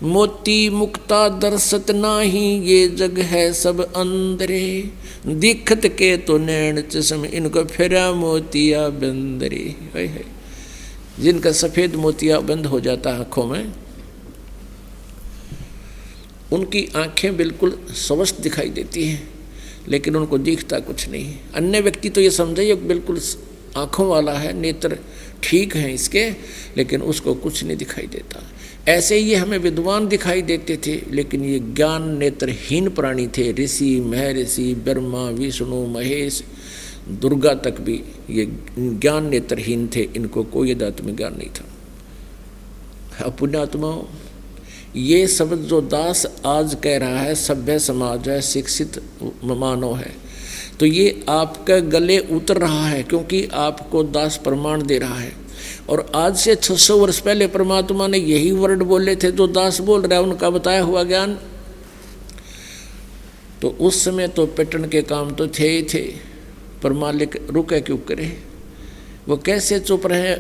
मोती मुक्ता दर्शत नाही, ये जग है सब अंदरे। दिखत के तो नैन चश्म, इनको फेरा मोतिया बंदरे। है जिनका सफेद मोतिया बंद हो जाता है आंखों में, उनकी आंखें बिल्कुल स्वस्थ दिखाई देती हैं, लेकिन उनको दिखता कुछ नहीं। अन्य व्यक्ति तो ये समझे ये बिल्कुल आँखों वाला है, नेत्र ठीक हैं इसके, लेकिन उसको कुछ नहीं दिखाई देता। ऐसे ही हमें विद्वान दिखाई देते थे, लेकिन ये ज्ञान नेत्रहीन प्राणी थे। ऋषि, महर्षि, ब्रह्मा, विष्णु, महेश, दुर्गा तक भी ये ज्ञान नेत्रहीन थे, इनको कोई अध्यात्म ज्ञान नहीं था। पुण्यात्माओं, ये शब्द जो दास आज कह रहा है, सभ्य समाज है, शिक्षित मानव है, तो ये आपके गले उतर रहा है, क्योंकि आपको दास प्रमाण दे रहा है। और आज से 600 वर्ष पहले परमात्मा ने यही वर्ड बोले थे जो दास बोल रहा है, उनका बताया हुआ ज्ञान। तो उस समय तो पेटन के काम तो थे ही थे, पर मालिक रुके क्यों करे, वो कैसे चुप रहे।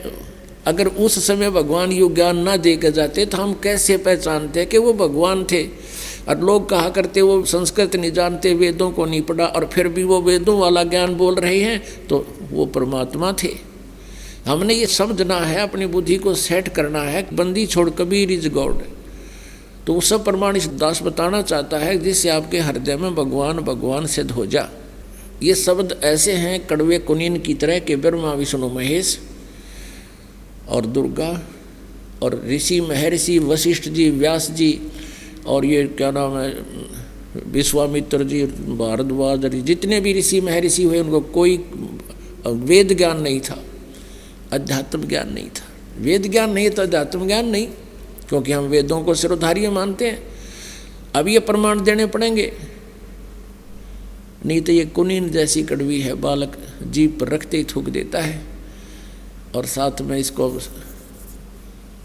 अगर उस समय भगवान यू ज्ञान ना दे के जाते तो हम कैसे पहचानते कि वो भगवान थे। और लोग कहा करते वो संस्कृत नहीं जानते, वेदों को नहीं पढ़ा, और फिर भी वो वेदों वाला ज्ञान बोल रहे हैं, तो वो परमात्मा थे। हमने ये समझना है, अपनी बुद्धि को सेट करना है। बंदी छोड़ कबीर इज गॉड। तो वो सब प्रमाण इस दास बताना चाहता है, जिससे आपके हृदय में भगवान भगवान सिद्ध हो जा। ये शब्द ऐसे हैं कड़वे कुनीन की तरह के ब्रह्मा, विष्णु, महेश और दुर्गा और ऋषि, महर्षि, वशिष्ठ जी, व्यास जी, और ये क्या नाम है, विश्वामित्र जी, भारद्वाज जी, जितने भी ऋषि महर्षि हुए, उनको कोई वेद ज्ञान नहीं था, अध्यात्म ज्ञान नहीं था। वेद ज्ञान नहीं तो अध्यात्म ज्ञान नहीं, क्योंकि हम वेदों को सिरोधार्य मानते हैं। अब ये प्रमाण देने पड़ेंगे, नहीं तो ये कुनीन जैसी कड़वी है, बालक जीभ पर रखते ही थूक देता है, और साथ में इसको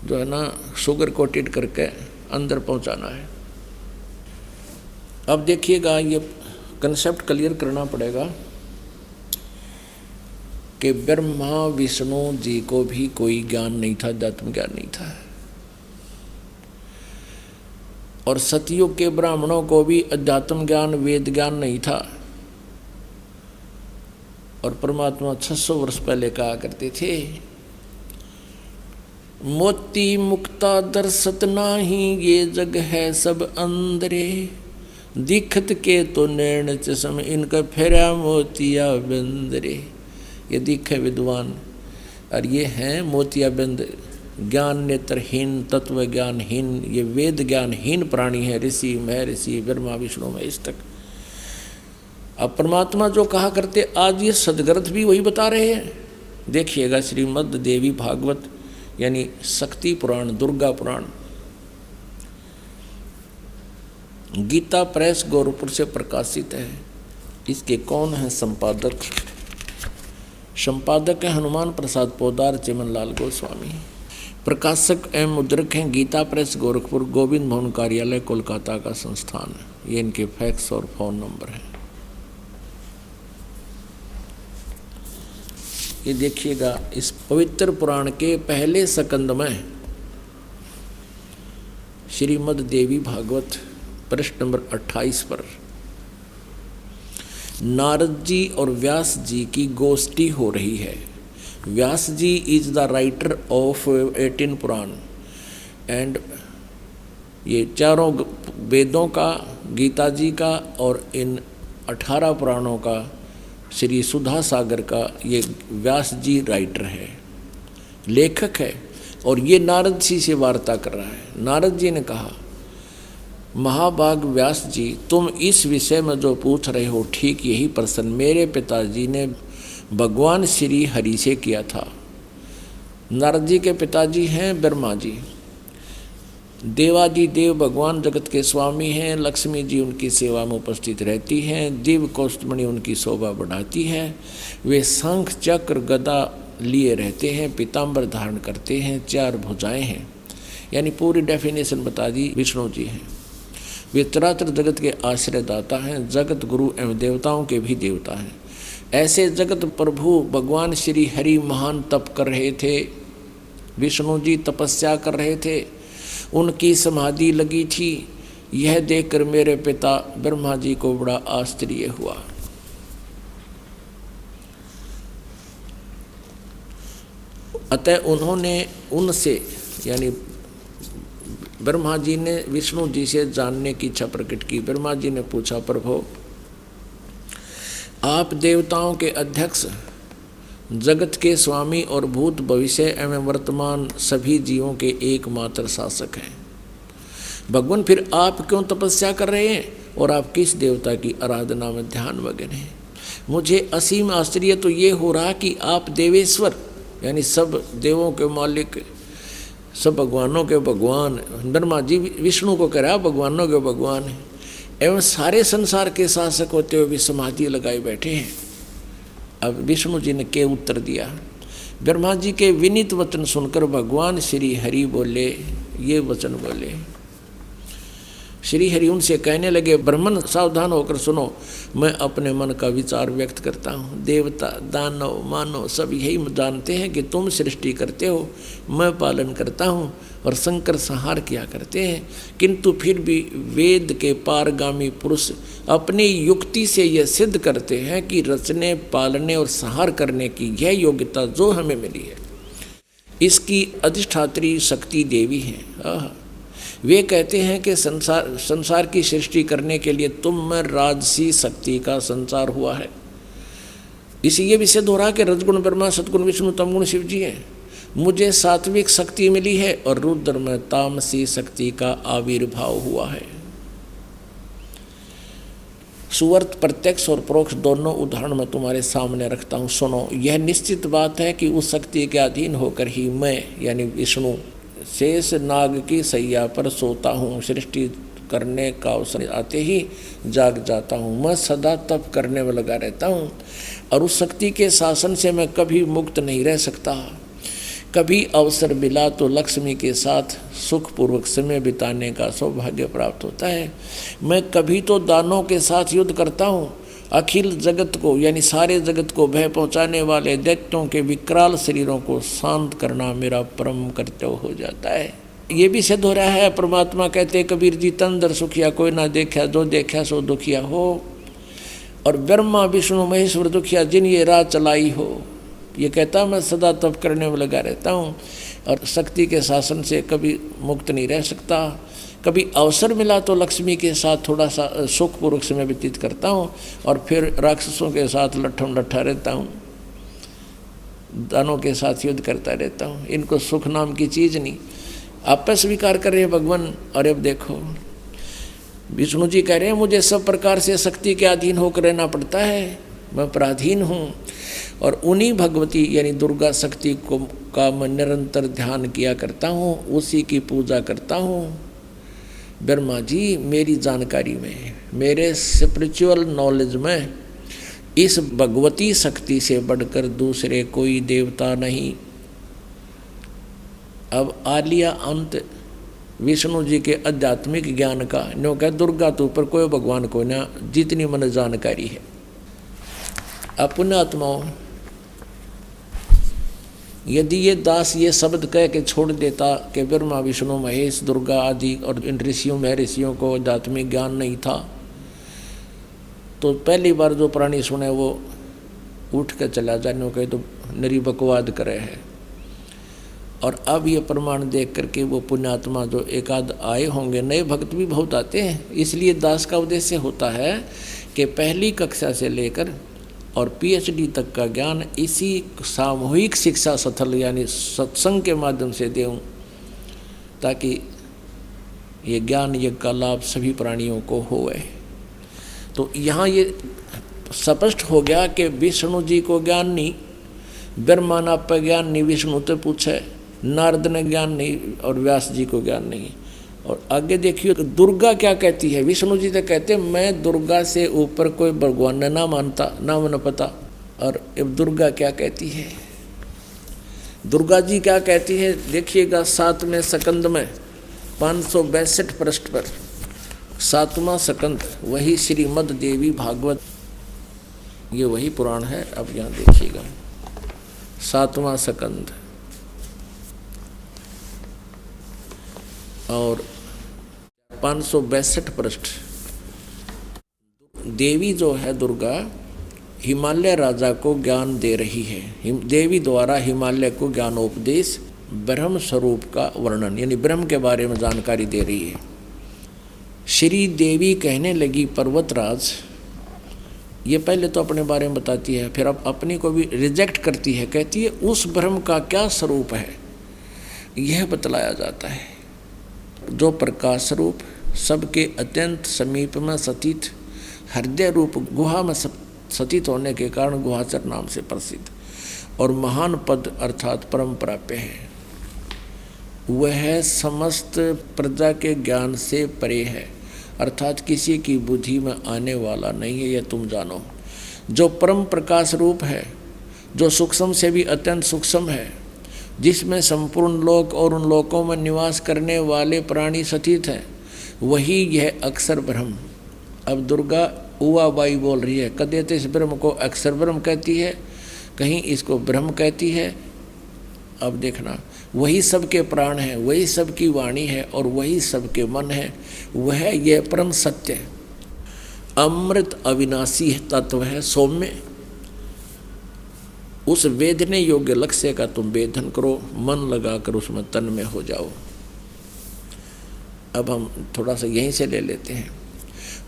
जो है ना शुगर कोटेड करके अंदर पहुंचाना है। अब देखिएगा, ये कंसेप्ट क्लियर करना पड़ेगा कि ब्रह्मा विष्णु जी को भी कोई ज्ञान नहीं था, अध्यात्म ज्ञान नहीं था, और सतयुग के ब्राह्मणों को भी अध्यात्म ज्ञान, वेद ज्ञान नहीं था। और परमात्मा 600 वर्ष पहले कहा करते थे, मोती मुक्ता दर्शत नाही, ये जग है सब अंदरे। दिखत के तो नैन चश्म, इनका फेरा मोतिया बंदरे। ये दिखे विद्वान, और ये हैं मोतियाबिंद, ज्ञान नेत्रहीन, तत्व ज्ञानहीन, ये वेद ज्ञानहीन प्राणी है। ऋषि, महर्षि, ब्रह्मा, विष्णु, महेश तक। अब परमात्मा जो कहा करते, आज ये सदग्रंथ भी वही बता रहे हैं। देखिएगा, श्रीमद् देवी भागवत यानी शक्ति पुराण, दुर्गा पुराण, गीता प्रेस गोरखपुर से प्रकाशित है। इसके कौन है संपादक? संपादक है हनुमान प्रसाद पोदार, चिमनलाल गोस्वामी। प्रकाशक एवं मुद्रक हैं गीता प्रेस गोरखपुर, गोविंद भवन कार्यालय, कोलकाता का संस्थान है। ये इनके फैक्स और फ़ोन नंबर है। ये देखिएगा, इस पवित्र पुराण के पहले स्कंद में श्रीमद् देवी भागवत पृष्ठ नंबर 28 पर नारद जी और व्यास जी की गोष्ठी हो रही है। Vyas ji is the writer of 18 Purana, and ये चारों वेदों का, गीता जी का और इन 18 पुराणों का, श्री सुधा सागर का ये व्यास जी राइटर है, लेखक है। और ये नारद जी से वार्ता कर रहा है। नारद जी ने कहा, महाभाग व्यास जी, तुम इस विषय में जो पूछ रहे हो, ठीक यही प्रश्न मेरे पिताजी ने भगवान श्री हरि से किया था। नारद जी के पिताजी हैं ब्रह्मा जी। देवादि देव भगवान जगत के स्वामी हैं। लक्ष्मी जी उनकी सेवा में उपस्थित रहती हैं। दिव्य कौस्तुभमणि उनकी शोभा बढ़ाती है। वे शंख चक्र गदा लिए रहते हैं, पीताम्बर धारण करते हैं, 4 भुजाएं हैं। यानी पूरी डेफिनेशन बता दी। विष्णु जी हैं, वे चराचर जगत के आश्रयदाता हैं, जगत गुरु एवं देवताओं के भी देवता हैं। ऐसे जगत प्रभु भगवान श्री हरि महान तप कर रहे थे। विष्णु जी तपस्या कर रहे थे उनकी समाधि लगी थी। यह देखकर मेरे पिता ब्रह्मा जी को बड़ा आश्चर्य हुआ। अतः उन्होंने उनसे यानी ब्रह्मा जी ने विष्णु जी से जानने की इच्छा प्रकट की। ब्रह्मा जी ने पूछा, प्रभु आप देवताओं के अध्यक्ष, जगत के स्वामी और भूत भविष्य एवं वर्तमान सभी जीवों के एकमात्र शासक हैं। भगवान फिर आप क्यों तपस्या कर रहे हैं और आप किस देवता की आराधना में ध्यान मग्न हैं? मुझे असीम आश्चर्य तो ये हो रहा कि आप देवेश्वर यानी सब देवों के मालिक, सब भगवानों के भगवान, ब्रह्मा जी विष्णु को कह रहा भगवानों के भगवान है, एवं सारे संसार के शासक होते हुए भी समाधि लगाए बैठे हैं। अब विष्णु जी ने क्या उत्तर दिया? ब्रह्मा जी के विनीत वचन सुनकर भगवान श्री हरि बोले, ये वचन बोले। श्री हरि उनसे कहने लगे, ब्राह्मण सावधान होकर सुनो, मैं अपने मन का विचार व्यक्त करता हूँ। देवता, दानव, मानव सब यही जानते हैं कि तुम सृष्टि करते हो, मैं पालन करता हूँ और शंकर संहार किया करते हैं। किंतु फिर भी वेद के पारगामी पुरुष अपनी युक्ति से यह सिद्ध करते हैं कि रचने, पालने और संहार करने की यह योग्यता जो हमें मिली है, इसकी अधिष्ठात्री शक्ति देवी है। वे कहते हैं कि संसार की सृष्टि करने के लिए तुम में राजसी शक्ति का संचार हुआ है। इसलिए भी सिद्ध हो रहा कि रजगुण ब्रह्मा, सतगुण विष्णु, तमगुण शिव जी हैं। मुझे सात्विक शक्ति मिली है और रुद्र में तामसी शक्ति का आविर्भाव हुआ है। सुवर्त प्रत्यक्ष और परोक्ष दोनों उदाहरण मैं तुम्हारे सामने रखता हूँ, सुनो। यह निश्चित बात है कि उस शक्ति के अधीन होकर ही मैं यानी विष्णु शेष नाग की सैया पर सोता हूँ। सृष्टि करने का अवसर आते ही जाग जाता हूँ। मैं सदा तप करने में लगा रहता हूँ और उस शक्ति के शासन से मैं कभी मुक्त नहीं रह सकता। कभी अवसर मिला तो लक्ष्मी के साथ सुखपूर्वक समय बिताने का सौभाग्य प्राप्त होता है। मैं कभी तो दानों के साथ युद्ध करता हूँ। अखिल जगत को यानी सारे जगत को भय पहुँचाने वाले दैत्यों के विकराल शरीरों को शांत करना मेरा परम कर्तव्य हो जाता है। ये भी सिद्ध हो रहा है, परमात्मा कहते कबीर जी, तंदर सुखिया कोई ना देखा, जो देखा सो दुखिया हो। और ब्रह्मा विष्णु महेश्वर दुखिया जिन ये राह चलाई हो। ये कहता मैं सदा तप करने में लगा रहता हूँ और शक्ति के शासन से कभी मुक्त नहीं रह सकता। कभी अवसर मिला तो लक्ष्मी के साथ थोड़ा सा सुखपूर्वक समय व्यतीत करता हूँ और फिर राक्षसों के साथ लट्ठम लट्ठा रहता हूँ, दानों के साथ युद्ध करता रहता हूँ। इनको सुख नाम की चीज़ नहीं, आप स्वीकार कर रहे हैं भगवान। और अब देखो विष्णु जी कह रहे हैं मुझे सब प्रकार से शक्ति के अधीन होकर रहना पड़ता है, मैं पराधीन हूँ। और उन्हीं भगवती यानी दुर्गा शक्ति को का मैं निरंतर ध्यान किया करता हूँ, उसी की पूजा करता हूँ। ब्रह्मा जी मेरी जानकारी में, मेरे स्पिरिचुअल नॉलेज में इस भगवती शक्ति से बढ़कर दूसरे कोई देवता नहीं। अब आ लिया अंत विष्णु जी के आध्यात्मिक ज्ञान का। नो कह दुर्गा तो ऊपर कोई भगवान को ना, जितनी मन जानकारी है। अपने आत्माओं, यदि ये दास ये शब्द कह के छोड़ देता कि ब्रह्मा विष्णु महेश दुर्गा आदि और इन ऋषियों में ऋषियों को आध्यात्मिक ज्ञान नहीं था, तो पहली बार जो प्राणी सुने वो उठ कर चला जाने कहे तो नरी बकवाद करे है। और अब ये प्रमाण देख करके वो पुण्यात्मा जो एकाध आए होंगे, नए भक्त भी बहुत आते हैं। इसलिए दास का उद्देश्य होता है कि पहली कक्षा से लेकर और पीएचडी तक का ज्ञान इसी सामूहिक शिक्षा स्थल यानी सत्संग के माध्यम से देऊं, ताकि ये ज्ञान यज्ञ का लाभ सभी प्राणियों को होवे। तो यहाँ ये स्पष्ट हो गया कि विष्णु जी को ज्ञान नहीं, ब्रह्मा ना पर ज्ञान नहीं, विष्णु तो पूछे, नारद ने ज्ञान नहीं और व्यास जी को ज्ञान नहीं। और आगे देखिए दुर्गा क्या कहती है। विष्णु जी तो कहते मैं दुर्गा से ऊपर कोई भगवान ना मानता, ना मन पता। और अब दुर्गा क्या कहती है, दुर्गा जी क्या कहती है देखिएगा 7वें स्कंद में 562 पृष्ठ पर 7वां स्कंद, वही श्रीमद् देवी भागवत, ये वही पुराण है। अब यहाँ देखिएगा 7वां स्कंद और 562 पृष्ठ। देवी जो है दुर्गा हिमालय राजा को ज्ञान दे रही है। देवी द्वारा हिमालय को ज्ञानोपदेश, ब्रह्म स्वरूप का वर्णन यानी ब्रह्म के बारे में जानकारी दे रही है। श्री देवी कहने लगी, पर्वतराज, ये पहले तो अपने बारे में बताती है, फिर अब अपनी को भी रिजेक्ट करती है। कहती है उस ब्रह्म का क्या स्वरूप है यह बतलाया जाता है, जो प्रकाश रूप, सबके अत्यंत समीप में स्थित, हृदय रूप गुहा में स्थित होने के कारण गुहाचर नाम से प्रसिद्ध, और महान पद अर्थात परम प्राप्य है। वह समस्त प्रजा के ज्ञान से परे है, अर्थात किसी की बुद्धि में आने वाला नहीं है, यह तुम जानो। जो परम प्रकाश रूप है, जो सूक्ष्म से भी अत्यंत सूक्ष्म है, जिसमें संपूर्ण लोक और उन लोकों में निवास करने वाले प्राणी स्थित हैं, वही यह अक्षर ब्रह्म। अब दुर्गा उवाबाई बोल रही है, कदे तो इस ब्रह्म को अक्षर ब्रह्म कहती है, कहीं इसको ब्रह्म कहती है। अब देखना, वही सबके प्राण है, वही सबकी वाणी है और वही सबके मन है। वह यह परम सत्य है, अमृत अविनाशी तत्व है, सौम्य। उस वेदने योग्य लक्ष्य का तुम वेदन करो, मन लगाकर उसमें तन में हो जाओ। अब हम थोड़ा सा यहीं से ले लेते हैं।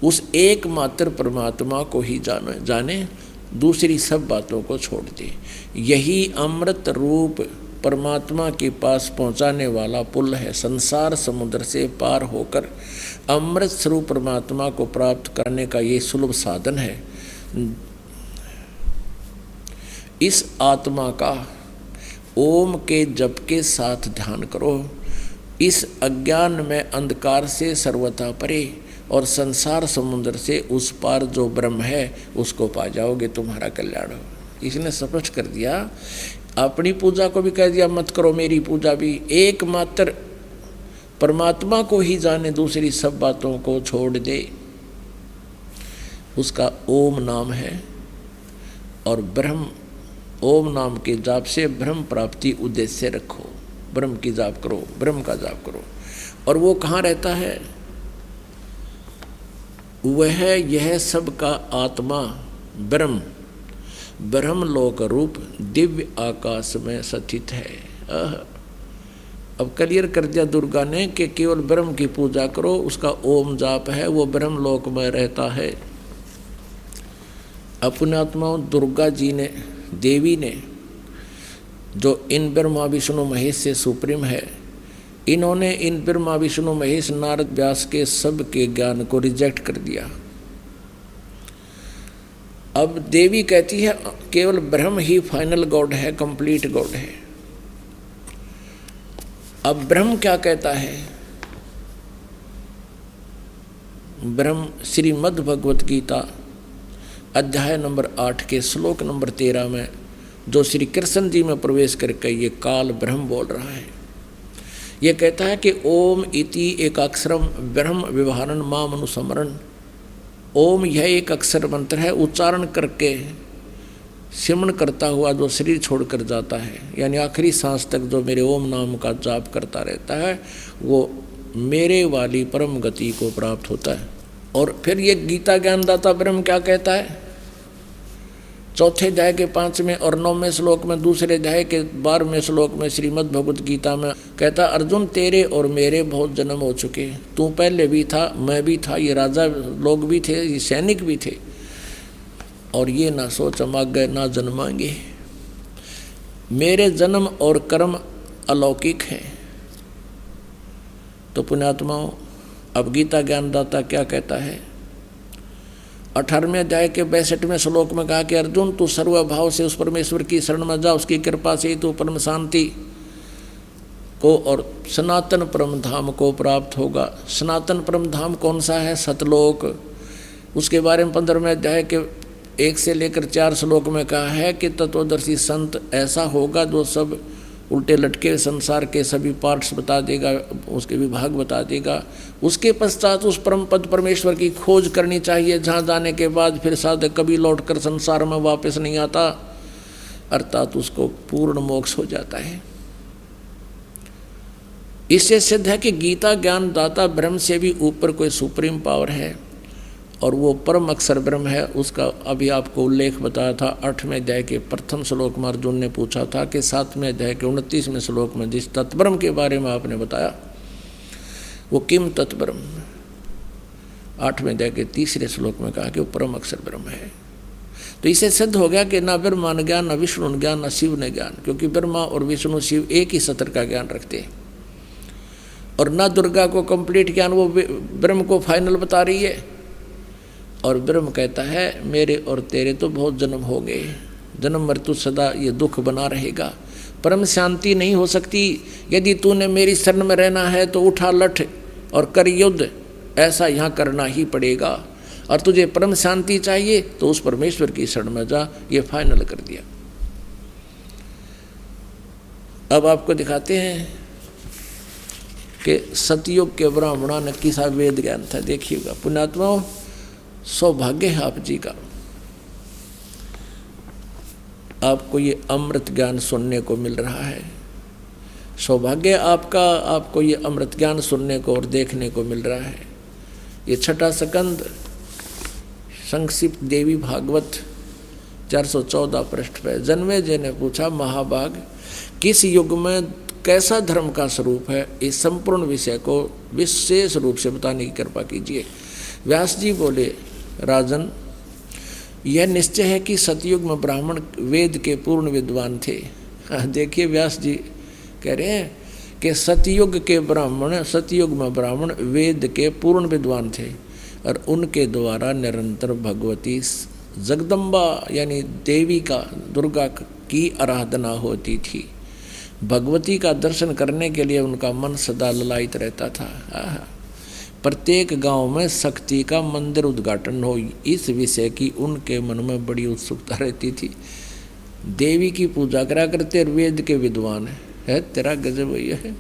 उस एकमात्र परमात्मा को ही जाने, दूसरी सब बातों को छोड़ दे। यही अमृत रूप परमात्मा के पास पहुंचाने वाला पुल है। संसार समुद्र से पार होकर अमृत स्वरूप परमात्मा को प्राप्त करने का ये सुलभ साधन है। इस आत्मा का ओम के जप के साथ ध्यान करो। इस अज्ञान में अंधकार से सर्वथा परे और संसार समुद्र से उस पार जो ब्रह्म है उसको पा जाओगे, तुम्हारा कल्याण हो। इसने स्पष्ट कर दिया, अपनी पूजा को भी कह दिया मत करो, मेरी पूजा भी। एकमात्र परमात्मा को ही जाने, दूसरी सब बातों को छोड़ दे। उसका ओम नाम है और ब्रह्म, ओम नाम के जाप से ब्रह्म प्राप्ति उद्देश्य रखो। ब्रह्म की जाप करो, ब्रह्म का जाप करो। और वो कहाँ रहता है? वह यह सब का आत्मा ब्रह्म, ब्रह्मलोक रूप दिव्य आकाश में स्थित है। अब क्लियर कर दिया दुर्गा ने कि केवल ब्रह्म की पूजा करो, उसका ओम जाप है, वो ब्रह्मलोक में रहता है। अपने आत्माओं दुर्गा जी ने, देवी ने, जो इन ब्रह्मा विष्णु महेश से सुप्रीम है, इन्होंने इन ब्रह्मा विष्णु महेश नारद व्यास के सब के ज्ञान को रिजेक्ट कर दिया। अब देवी कहती है केवल ब्रह्म ही फाइनल गॉड है, कंप्लीट गॉड है। अब ब्रह्म क्या कहता है? ब्रह्म श्रीमद् भगवत गीता अध्याय नंबर 8 के श्लोक नंबर 13 में जो श्री कृष्ण जी में प्रवेश करके ये काल ब्रह्म बोल रहा है, ये कहता है कि ओम इति एक अक्षरम ब्रह्म व्यवहारन माम अनुस्मरण। ओम यह एक अक्षर मंत्र है, उच्चारण करके सिमरण करता हुआ जो शरीर छोड़कर जाता है, यानी आखिरी सांस तक जो मेरे ओम नाम का जाप करता रहता है, वो मेरे वाली परम गति को प्राप्त होता है। और फिर ये गीता ज्ञानदाता ब्रह्म क्या कहता है? चौथे अध्याय के 5वें और 9वें श्लोक में, दूसरे अध्याय के 12वें श्लोक में श्रीमद् भगवत गीता में कहता, अर्जुन तेरे और मेरे बहुत जन्म हो चुके, तू पहले भी था, मैं भी था, ये राजा लोग भी थे, ये सैनिक भी थे, और ये ना सोच हम आगे ना जन्माएंगे। मेरे जन्म और कर्म अलौकिक हैं। तो पुण्यात्माओं, अब गीता ज्ञानदाता क्या कहता है? 18वें अध्याय के 62वें श्लोक में कहा कि अर्जुन तू सर्वभाव से उस परमेश्वर की शरण में जा, उसकी कृपा से तू परम शांति को और सनातन परम धाम को प्राप्त होगा। सनातन परम धाम कौन सा है? सतलोक। उसके बारे में 15वें अध्याय के 1 से लेकर 4 श्लोक में कहा है कि तत्वदर्शी संत ऐसा होगा जो सब उल्टे लटके संसार के सभी पार्ट्स बता देगा, उसके विभाग बता देगा। उसके पश्चात उस परम पद परमेश्वर की खोज करनी चाहिए, जहाँ जाने के बाद फिर साधक कभी लौटकर संसार में वापस नहीं आता, अर्थात उसको पूर्ण मोक्ष हो जाता है। इससे सिद्ध है कि गीता ज्ञान दाता ब्रह्म से भी ऊपर कोई सुप्रीम पावर है और वो परम अक्षर ब्रह्म है। उसका अभी आपको उल्लेख बताया था 8वें अध्याय के प्रथम श्लोक में अर्जुन ने पूछा था कि 7वें अध्याय के 29वें श्लोक में जिस तत्ब्रह्म के बारे में आपने बताया वो किम तत्ब्रह्म, 8वें अध्याय के 3रे श्लोक में कहा कि वो परम अक्षर ब्रह्म है। तो इसे सिद्ध हो गया कि ना ब्रह्मा ने ज्ञान, ना विष्णु ने ज्ञान, ना शिव ने ज्ञान, क्योंकि ब्रह्मा और विष्णु शिव एक ही सत्र का ज्ञान रखते हैं। और ना दुर्गा को कंप्लीट ज्ञान, वो ब्रह्म को फाइनल बता रही है। और ब्रह्म कहता है मेरे और तेरे तो बहुत जन्म हो गए, जन्म मृत्यु सदा ये दुख बना रहेगा, परम शांति नहीं हो सकती। यदि तूने मेरी शरण में रहना है तो उठा लठ और कर युद्ध, ऐसा यहाँ करना ही पड़ेगा। और तुझे परम शांति चाहिए तो उस परमेश्वर की शरण में जा, ये फाइनल कर दिया। अब आपको दिखाते हैं कि सतयुग के ब्राह्मणों ने किसा वेद ज्ञान था। देखिएगा पुण्यात्माओं, सौभाग्य है आप जी का, आपको ये अमृत ज्ञान सुनने को मिल रहा है। सौभाग्य आपका, आपको ये अमृत ज्ञान सुनने को और देखने को मिल रहा है। ये छठा स्कंद संक्षिप्त देवी भागवत 414 पृष्ठ पे जन्मेजय ने पूछा, महाभाग किस युग में कैसा धर्म का स्वरूप है, इस संपूर्ण विषय को विशेष रूप से बताने की कृपा कीजिए। व्यास जी बोले, राजन यह निश्चय है कि सतयुग में ब्राह्मण वेद के पूर्ण विद्वान थे। देखिए व्यास जी कह रहे हैं कि सतयुग में ब्राह्मण वेद के पूर्ण विद्वान थे और उनके द्वारा निरंतर भगवती जगदम्बा यानी देवी का, दुर्गा की आराधना होती थी। भगवती का दर्शन करने के लिए उनका मन सदा ललायित रहता था। प्रत्येक गांव में शक्ति का मंदिर उद्घाटन हो, इस विषय की उनके मन में बड़ी उत्सुकता रहती थी। देवी की पूजा करा करते, वेद के विद्वान है तेरा गजब है।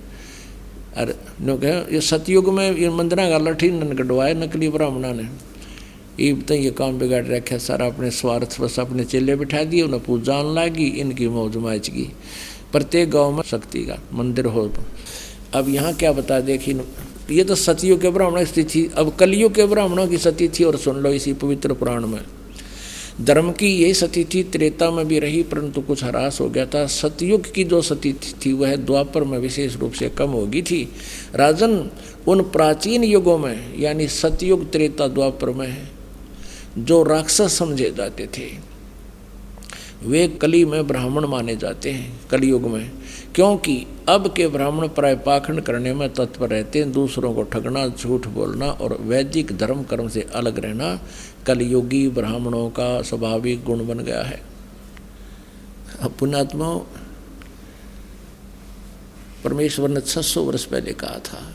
अरे नो कहे ये सतयुग में ये मंदिर का लठी न कटवाए नकली ब्राह्मणा ने, ये तो ये काम बिगाड़ रखा सारा, अपने स्वार्थ बस अपने चेले बिठा दिए, उन्हें पूजा लागी, इनकी मौज माच की। प्रत्येक गांव में शक्ति का मंदिर हो। अब यहाँ क्या बता, देखिए ये तो सतयुग के ब्राह्मणों की स्थिति, अब कलयुग के ब्राह्मणों की सती थी। और सुन लो इसी पवित्र पुराण में, धर्म की ये सती थी त्रेता में भी रही परंतु कुछ ह्रास हो गया था। सतयुग की जो सती थी वह द्वापर में विशेष रूप से कम हो गई थी। राजन उन प्राचीन युगों में यानी सतयुग त्रेता द्वापर में जो राक्षस समझे जाते थे वे कली में ब्राह्मण माने जाते हैं कलयुग में, क्योंकि अब के ब्राह्मण प्राय पाखंड करने में तत्पर रहते हैं। दूसरों को ठगना, झूठ बोलना और वैदिक धर्म कर्म से अलग रहना कलयुगी ब्राह्मणों का स्वाभाविक गुण बन गया है। पुण्यात्माओं, परमेश्वर ने 600 वर्ष पहले कहा था,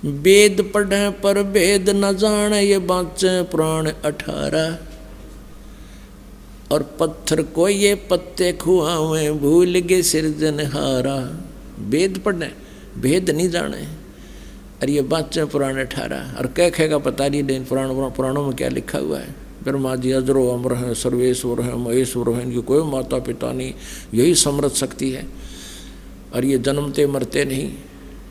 वेद पढ़े पर वेद न जाने, ये बाँचे पुराण 18। और पत्थर को ये पत्ते खुआवे, भूल गए सिरजनहारा। वेद पढ़ने भेद नहीं जाने, अरे ये बाँचे पुराण 18। और कह का पता नहीं, लेकिन पुराणों में क्या लिखा हुआ है। ब्रह्मा जी अजरो अमर हैं, सर्वेश्वर हैं, महेश्वर हैं, इनकी कोई माता पिता नहीं, यही समृद्ध शक्ति है। और ये जन्मते मरते नहीं।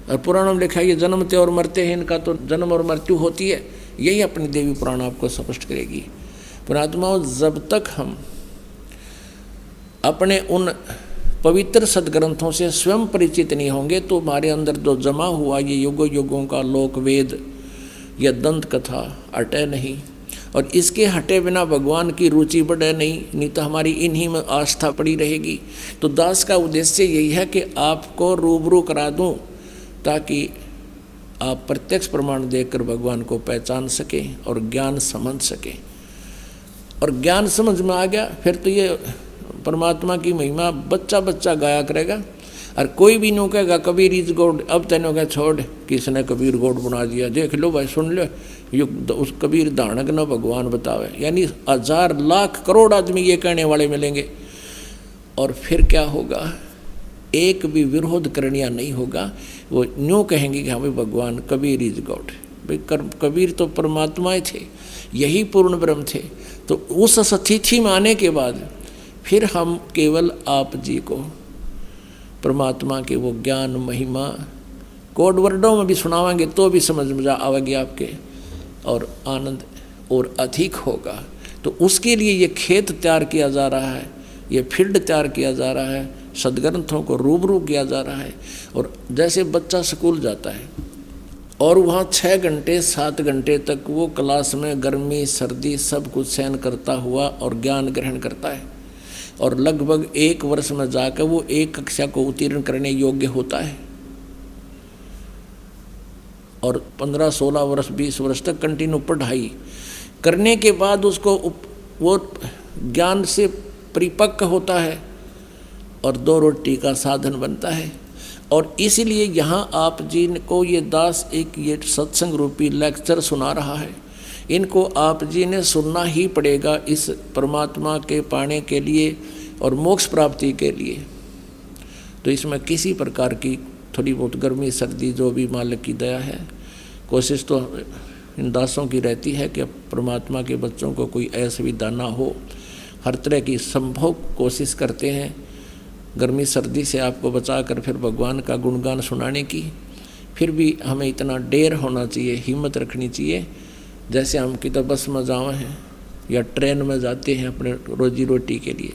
और पुराणों में लिखा है ये जन्मते और मरते हैं, इनका तो जन्म और मृत्यु होती है। यही अपनी देवी पुराण आपको स्पष्ट करेगी। पुणात्माओं, जब तक हम अपने उन पवित्र सदग्रंथों से स्वयं परिचित नहीं होंगे तो हमारे अंदर जो जमा हुआ ये युगों युगों का लोक वेद या दंत कथा हटे नहीं। और इसके हटे बिना भगवान की रुचि बढ़े नहीं तो हमारी इन्हीं में आस्था पड़ी रहेगी। तो दास का उद्देश्य यही है कि आपको रूबरू करा दूं ताकि आप प्रत्यक्ष प्रमाण देखकर भगवान को पहचान सकें और ज्ञान समझ सकें। और ज्ञान समझ में आ गया फिर तो ये परमात्मा की महिमा बच्चा बच्चा गाया करेगा। और कोई भी नो कहेगा कबीर इज गॉड, अब तेनों का छोड़ किसने कबीर गॉड बना दिया, देख लो भाई, सुन लो, युग उस कबीर दानक न भगवान बतावे। यानी 1000 लाख करोड़ आदमी ये कहने वाले मिलेंगे। और फिर क्या होगा, एक भी विरोध करनिया नहीं होगा। वो न्यू कहेंगे कि हाँ भाई भगवान कबीर इज गॉड। भाई कबीर तो परमात्मा थे, यही पूर्ण ब्रह्म थे। तो उस स्थिति में आने के बाद फिर हम केवल आप जी को परमात्मा के वो ज्ञान महिमा कोड वर्डों में भी सुनावांगे तो भी समझ में आवेगी आपके, और आनंद और अधिक होगा। तो उसके लिए ये खेत तैयार किया जा रहा है, ये फील्ड तैयार किया जा रहा है, सदग्रंथों को रूबरू किया जा रहा है। और जैसे बच्चा स्कूल जाता है और वहाँ 6 घंटे 7 घंटे तक वो क्लास में गर्मी सर्दी सब कुछ सहन करता हुआ और ज्ञान ग्रहण करता है, और लगभग 1 वर्ष में जाकर वो एक कक्षा को उत्तीर्ण करने योग्य होता है, और 15-16 वर्ष 20 वर्ष तक कंटिन्यू पढ़ाई करने के बाद उसको वो ज्ञान से परिपक्व होता है और 2 रोटी का साधन बनता है। और इसीलिए यहाँ आप जी को ये दास एक ये सत्संग रूपी लेक्चर सुना रहा है, इनको आप जी ने सुनना ही पड़ेगा इस परमात्मा के पाने के लिए और मोक्ष प्राप्ति के लिए। तो इसमें किसी प्रकार की थोड़ी बहुत गर्मी सर्दी जो भी मालिक की दया है, कोशिश तो इन दासों की रहती है कि परमात्मा के बच्चों को कोई असुविधा ना हो, हर तरह की संभव कोशिश करते हैं गर्मी सर्दी से आपको बचाकर फिर भगवान का गुणगान सुनाने की। फिर भी हमें इतना डेर होना चाहिए, हिम्मत रखनी चाहिए। जैसे हम किधर बस में जावे हैं या ट्रेन में जाते हैं अपने रोजी रोटी के लिए,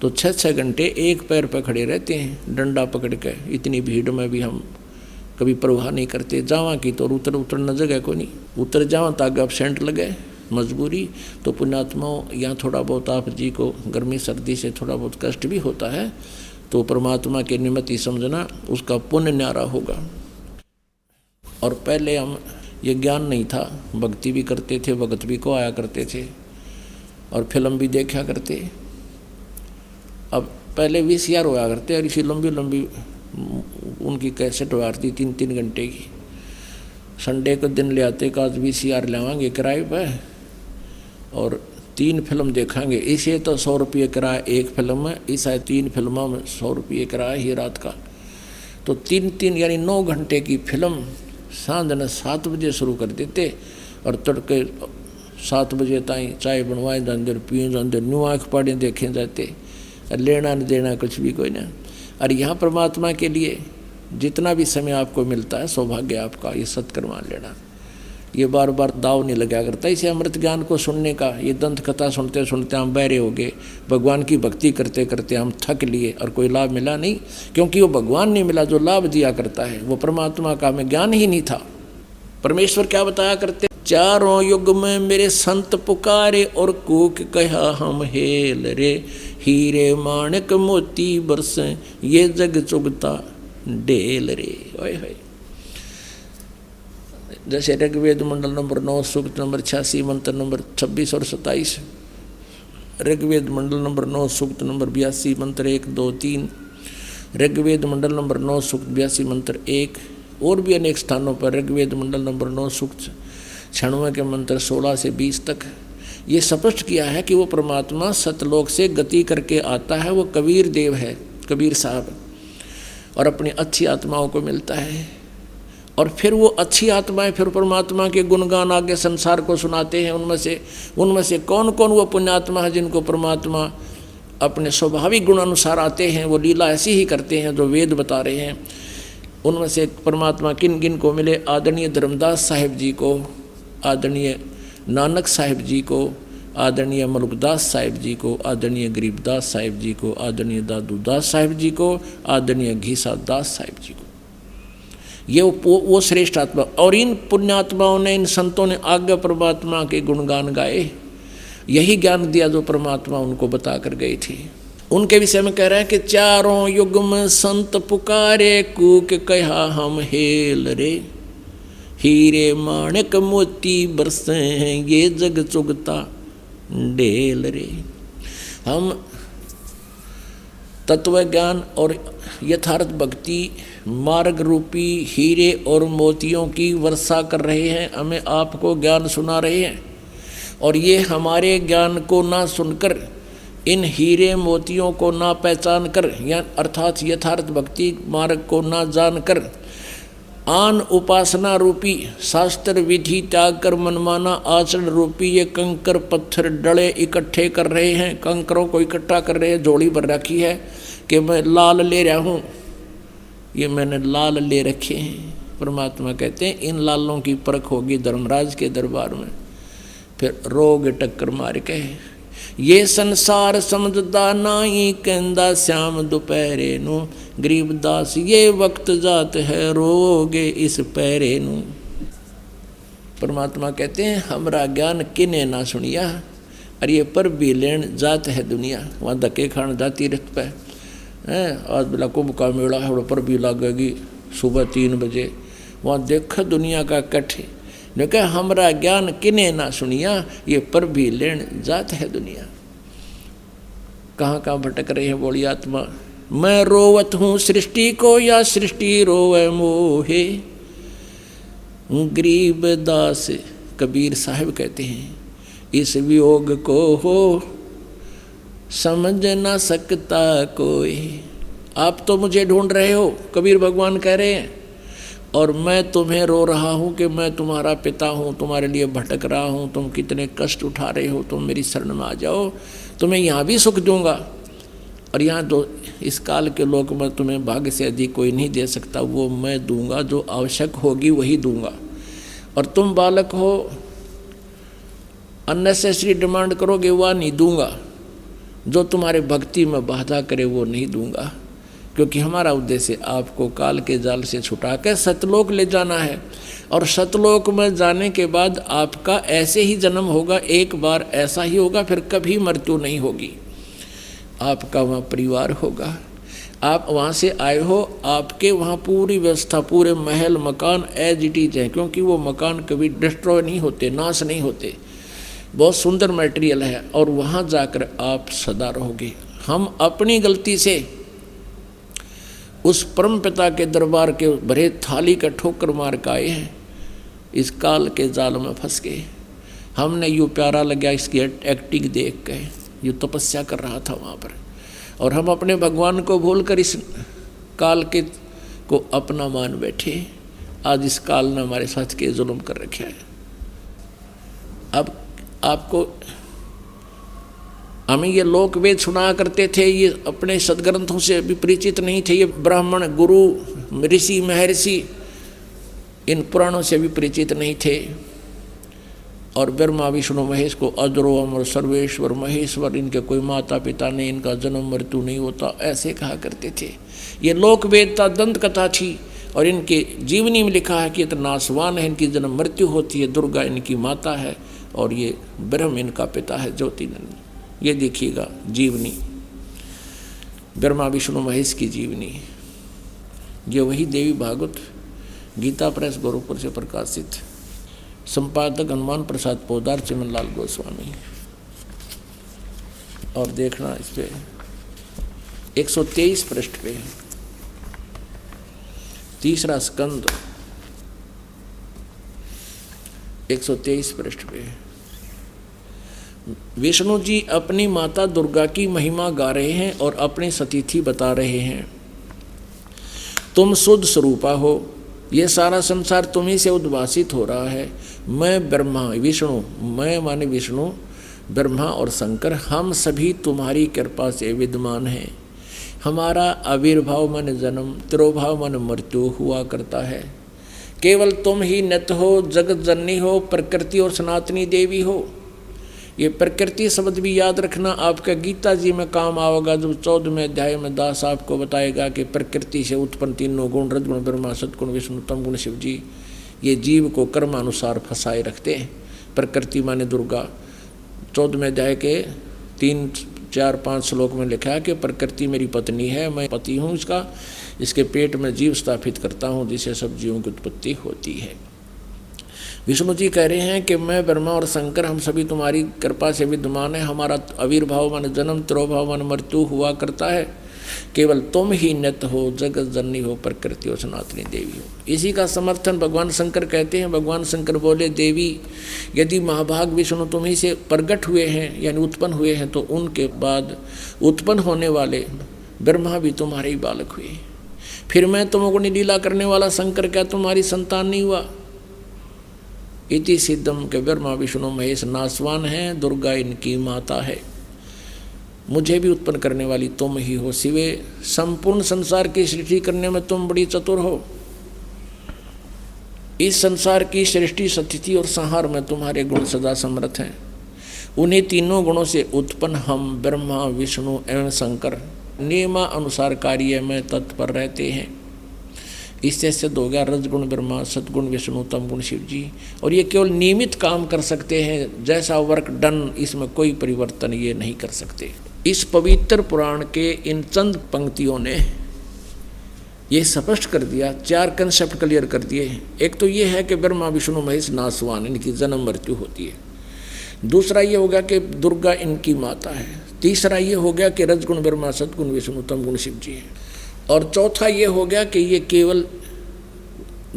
तो 6-6 घंटे एक पैर पर खड़े रहते हैं डंडा पकड़ के। इतनी भीड़ में भी हम कभी परवाह नहीं करते, जावा की तो उतरना जगह को नहीं, उतर जावा ताकि अब सेंट लगे मजबूरी। तो पुण्यात्माओं, यहाँ थोड़ा बहुत आप जी को गर्मी सर्दी से थोड़ा बहुत कष्ट भी होता है, तो परमात्मा के निमित्त ही समझना उसका पुण्य न्यारा होगा। और पहले हम ये ज्ञान नहीं था, भक्ति भी करते थे, भगत भी को आया करते थे और फिल्म भी देखा करते। अब पहले VCR होया करते और इसी लंबी लंबी उनकी कैसेट हुआ करती 3-3 घंटे की। संडे को दिन ले आते का आज VCR लावांगे किराए पर और 3 फिल्म देखेंगे। इसे तो 100 रुपये किराया एक फिल्म में, इस 3 फिल्मों में 100 रुपये किराया ही रात का। तो 3 यानी 9 घंटे की फिल्म सांझ ने 7 बजे शुरू कर देते और तड़के 7 बजे ताई चाय बनवाए जाते, पिए जाते, न्यू आँख पाड़े देखे जाते, लेना न देना कुछ भी कोई ना। और यहाँ परमात्मा के लिए जितना भी समय आपको मिलता है, सौभाग्य आपका ये सत्कर्म लेना, ये बार बार दाव नहीं लगा करता। इसे अमृत ज्ञान को सुनने का, ये दंत कथा सुनते सुनते हम बहरे हो गए, भगवान की भक्ति करते करते हम थक लिए और कोई लाभ मिला नहीं, क्योंकि वो भगवान नहीं मिला जो लाभ दिया करता है, वो परमात्मा का हमें ज्ञान ही नहीं था। परमेश्वर क्या बताया करते, चारों युग में मेरे संत पुकारे और कूक कहा हम हेल रे, हीरे माणिक मोती बरसे ये जग चुगता डेल रे। ओए होए, जैसे ऋग्वेद मंडल नंबर 9 सूक्त नंबर 86 मंत्र नंबर 26 और 27, ऋग्वेद मंडल नंबर 9 सूक्त नंबर 82 मंत्र 1, 2, 3, ऋग्वेद मंडल नंबर 9 सूक्त 82 मंत्र 1, और भी अनेक स्थानों पर ऋग्वेद मंडल नंबर 9 सूक्त 96 के मंत्र 16 से 20 तक ये स्पष्ट किया है कि वो परमात्मा सतलोक से गति करके आता है, वो कबीर देव है, कबीर साहब, और अपनी अच्छी आत्माओं को मिलता है। और फिर वो अच्छी आत्माएं फिर परमात्मा के गुणगान आगे संसार को सुनाते हैं। उनमें से कौन कौन वो पुण्यात्मा है जिनको परमात्मा अपने स्वाभाविक गुण अनुसार आते हैं, वो लीला ऐसी ही करते हैं जो वेद बता रहे हैं। उनमें से परमात्मा किन किन को मिले, आदरणीय धर्मदास साहिब जी को, आदरणीय नानक साहिब जी को, आदरणीय मलुकदास साहिब जी को, आदरणीय गरीबदास साहिब जी को, आदरणीय दादूदास साहिब जी को, आदरणीय घीसा दास साहिब जी को। ये वो श्रेष्ठ आत्मा, और इन पुण्यात्माओं ने, इन संतों ने आगे परमात्मा के गुणगान गाए, यही ज्ञान दिया जो परमात्मा उनको बता कर गए थे। उनके विषय में कह रहे हैं कि चारों युग में संत पुकारे कूक कहा हम हेल रे, हीरे माणिक मोती बरसे हैं ये जग चुगता डेल रे। हम तत्व ज्ञान और यथार्थ भक्ति मार्ग रूपी हीरे और मोतियों की वर्षा कर रहे हैं, हमें आपको ज्ञान सुना रहे हैं। और ये हमारे ज्ञान को ना सुनकर, इन हीरे मोतियों को ना पहचान कर, या अर्थात यथार्थ भक्ति मार्ग को ना जानकर, आन उपासना रूपी शास्त्र विधि त्याग कर मनमाना आचरण रूपी ये कंकर पत्थर डले इकट्ठे कर रहे हैं, कंकरों को इकट्ठा कर रहे हैं। झोली भर रखी है कि मैं लाल ले रहा हूँ, ये मैंने लाल ले रखे हैं, परमात्मा कहते हैं इन लालों की परख होगी धर्मराज के दरबार में। फिर रोग टक्कर मार के ये संसार समझदा नाई कहंदा श्याम दोपहरे नू गरीबदास ये वक्त जात है रोगे इस पैरे नू। परमात्मा कहते हैं हमरा ज्ञान किने ना सुनिया, अरे ये पर भी लेन जात है दुनिया। वहाँ धक्के खान जाती रथ पे हैं, आज बेला कुंभ का मेला है पर भी लगेगी सुबह 3 बजे। वहाँ देख दुनिया का कठ जो कह हमरा ज्ञान किने ना सुनिया, ये पर भी लेन जात है दुनिया। कहाँ कहाँ भटक रही है बोली आत्मा। मैं रोवत हूँ सृष्टि को या सृष्टि रोवे मोहे। गरीब दास कबीर साहब कहते हैं इस वियोग को हो समझ ना सकता कोई। आप तो मुझे ढूंढ रहे हो, कबीर भगवान कह रहे हैं, और मैं तुम्हें रो रहा हूँ कि मैं तुम्हारा पिता हूँ, तुम्हारे लिए भटक रहा हूँ, तुम कितने कष्ट उठा रहे हो, तुम मेरी शरण में आ जाओ, तुम्हें यहाँ भी सुख दूंगा। और यहाँ तो इस काल के लोक में तुम्हें भाग्य से अधिक कोई नहीं दे सकता, वो मैं दूंगा, जो आवश्यक होगी वही दूंगा। और तुम बालक हो, अननेसेसरी डिमांड करोगे वह नहीं दूंगा, जो तुम्हारे भक्ति में बाधा करे वो नहीं दूंगा। क्योंकि हमारा उद्देश्य आपको काल के जाल से छुटा कर सतलोक ले जाना है। और सतलोक में जाने के बाद आपका ऐसे ही जन्म होगा, एक बार ऐसा ही होगा, फिर कभी मृत्यु नहीं होगी। आपका वहाँ परिवार होगा, आप वहाँ से आए हो, आपके वहाँ पूरी व्यवस्था, पूरे महल मकान एज इट इज है, क्योंकि वो मकान कभी डिस्ट्रॉय नहीं होते, नाश नहीं होते, बहुत सुंदर मटेरियल है। और वहाँ जाकर आप सदा रहोगे। हम अपनी गलती से उस परम पिता के दरबार के भरे थाली का ठोकर मार के आए हैं, इस काल के जाल में फंस गए। हमने यूँ प्यारा लगा इसकी एक्टिंग देख के, यूँ तपस्या कर रहा था वहाँ पर, और हम अपने भगवान को भूलकर इस काल के को अपना मान बैठे। आज इस काल ने हमारे साथ के जुल्म कर रखे हैं। अब आपको हमें ये लोक वेद सुना करते थे, ये अपने सदग्रंथों से भी परिचित नहीं थे। ये ब्राह्मण गुरु ऋषि महर्षि इन पुराणों से भी परिचित नहीं थे। और ब्रह्मा विष्णु महेश को अजरो अमर सर्वेश्वर महेश्वर, इनके कोई माता पिता नहीं, इनका जन्म मृत्यु नहीं होता, ऐसे कहा करते थे। ये लोक वेदता दंत कथा थी, और इनके जीवनी में लिखा है कि ये तो नासवान है, इनकी जन्म मृत्यु होती है, दुर्गा इनकी माता है, और ये ब्रह्म इनका पिता है ज्योतिनंद। ये देखिएगा जीवनी, ब्रह्मा विष्णु महेश की जीवनी। ये वही देवी भागवत गीता प्रेस गोरखपुर से प्रकाशित, संपादक हनुमान प्रसाद पोदार, चिमनलाल गोस्वामी। और देखना इस पे 123 पृष्ठ पे, तीसरा स्कंद 123 पृष्ठ पे विष्णु जी अपनी माता दुर्गा की महिमा गा रहे हैं और अपनी सतीथि बता रहे हैं। तुम शुद्ध स्वरूपा हो, ये सारा संसार तुम्ही से उद्भासित हो रहा है। मैं ब्रह्मा विष्णु, मैं माने विष्णु, ब्रह्मा और शंकर, हम सभी तुम्हारी कृपा से विद्यमान हैं। हमारा आविर्भाव मन जन्म, तिरोभाव मन मृत्यु हुआ करता है। केवल तुम ही नित हो, जगत जननी हो, प्रकृति और सनातनी देवी हो। ये प्रकृति शब्द भी याद रखना, आपका गीता जी में काम आएगा, जब 14वें अध्याय में दास आपको बताएगा कि प्रकृति से उत्पन्न तीनों गुण, रजगुण ब्रह्मा, सतगुण विष्णु, तम गुण शिव जी, ये जीव को कर्मानुसार फंसाए रखते हैं। प्रकृति माने दुर्गा, 14वें अध्याय के 3, 4, 5 श्लोक में लिखा है कि प्रकृति मेरी पत्नी है, मैं पति हूँ इसका, इसके पेट में जीव स्थापित करता हूँ, जिससे सब जीवों की उत्पत्ति होती है। विष्णु जी कह रहे हैं कि मैं ब्रह्मा और शंकर, हम सभी तुम्हारी कृपा से विद्यमान है। हमारा आविर्भाव मन जन्म, तिरोभाव मन मृत्यु हुआ करता है। केवल तुम ही नित हो, जगत जननी हो, प्रकृति और सनातनी देवी हो। इसी का समर्थन भगवान शंकर कहते हैं। भगवान शंकर बोले, देवी यदि महाभाग विष्णु तुम्ही से प्रकट हुए हैं यानी उत्पन्न हुए हैं, तो उनके बाद उत्पन्न होने वाले ब्रह्मा भी तुम्हारे ही बालक हुए। फिर मैं तुमको लीला करने वाला शंकर क्या तुम्हारी संतान नहीं हुआ? इति सिद्धम के ब्रह्मा विष्णु महेश नासवान हैं, दुर्गा इनकी माता है। मुझे भी उत्पन्न करने वाली तुम ही हो शिवे। संपूर्ण संसार की सृष्टि करने में तुम बड़ी चतुर हो। इस संसार की सृष्टि, स्थिति और संहार में तुम्हारे गुण सदा समर्थ हैं। उन्हीं तीनों गुणों से उत्पन्न हम ब्रह्मा, विष्णु एवं शंकर नियमानुसार कार्य में तत्पर रहते हैं। इससे सिद्ध हो गया रजगुण ब्रह्मा, सतगुण विष्णु, तमगुण शिव जी। और ये केवल नियमित काम कर सकते हैं, जैसा वर्क डन, इसमें कोई परिवर्तन ये नहीं कर सकते। इस पवित्र पुराण के इन चंद पंक्तियों ने ये स्पष्ट कर दिया, 4 कंसेप्ट क्लियर कर दिए। एक तो ये है कि ब्रह्मा विष्णु महेश नासवान, इनकी जन्म मृत्यु होती है। दूसरा ये हो गया कि दुर्गा इनकी माता है। तीसरा ये हो गया कि रजगुण ब्रह्मा, सतगुण विष्णु, तमगुण शिव जी है। और चौथा ये हो गया कि ये केवल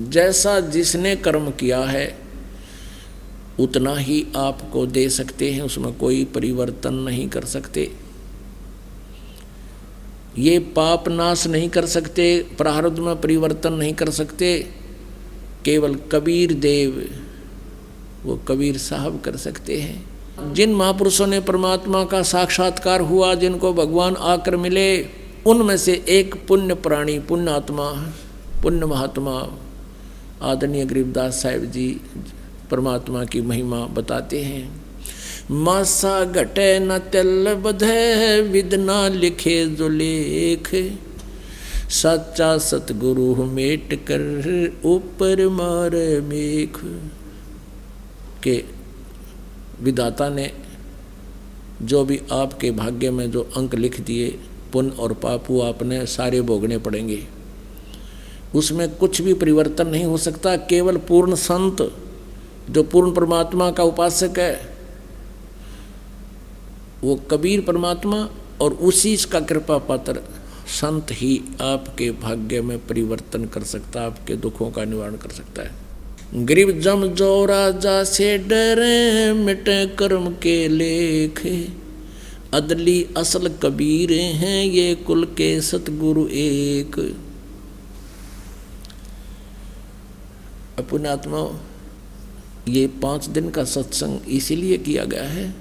जैसा जिसने कर्म किया है उतना ही आपको दे सकते हैं, उसमें कोई परिवर्तन नहीं कर सकते। ये पाप नाश नहीं कर सकते, प्रारब्ध में परिवर्तन नहीं कर सकते। केवल कबीर देव, वो कबीर साहब कर सकते हैं। जिन महापुरुषों ने परमात्मा का साक्षात्कार हुआ, जिनको भगवान आकर मिले, उनमें से एक पुण्य प्राणी, पुण्य आत्मा, पुण्य महात्मा आदरणीय गरीबदास साहिब जी परमात्मा की महिमा बताते हैं। मासा घटे न तिल बधे, विद ना लिखे जो लेख, सच्चा सतगुरु मेट कर ऊपर मार मेख। के विधाता ने जो भी आपके भाग्य में जो अंक लिख दिए, पुण्य और पाप, वो आपने सारे भोगने पड़ेंगे। उसमें कुछ भी परिवर्तन नहीं हो सकता। केवल पूर्ण संत, जो पूर्ण परमात्मा का उपासक है, वो कबीर परमात्मा और उसी का कृपा पात्र संत ही आपके भाग्य में परिवर्तन कर सकता है, आपके दुखों का निवारण कर सकता है। गरीब जम जो राजा से डरे, मिटे कर्म के लेख, अदली असल कबीर हैं ये कुल के सतगुरु एक। पुण्यात्मा, ये 5 दिन का सत्संग इसीलिए किया गया है।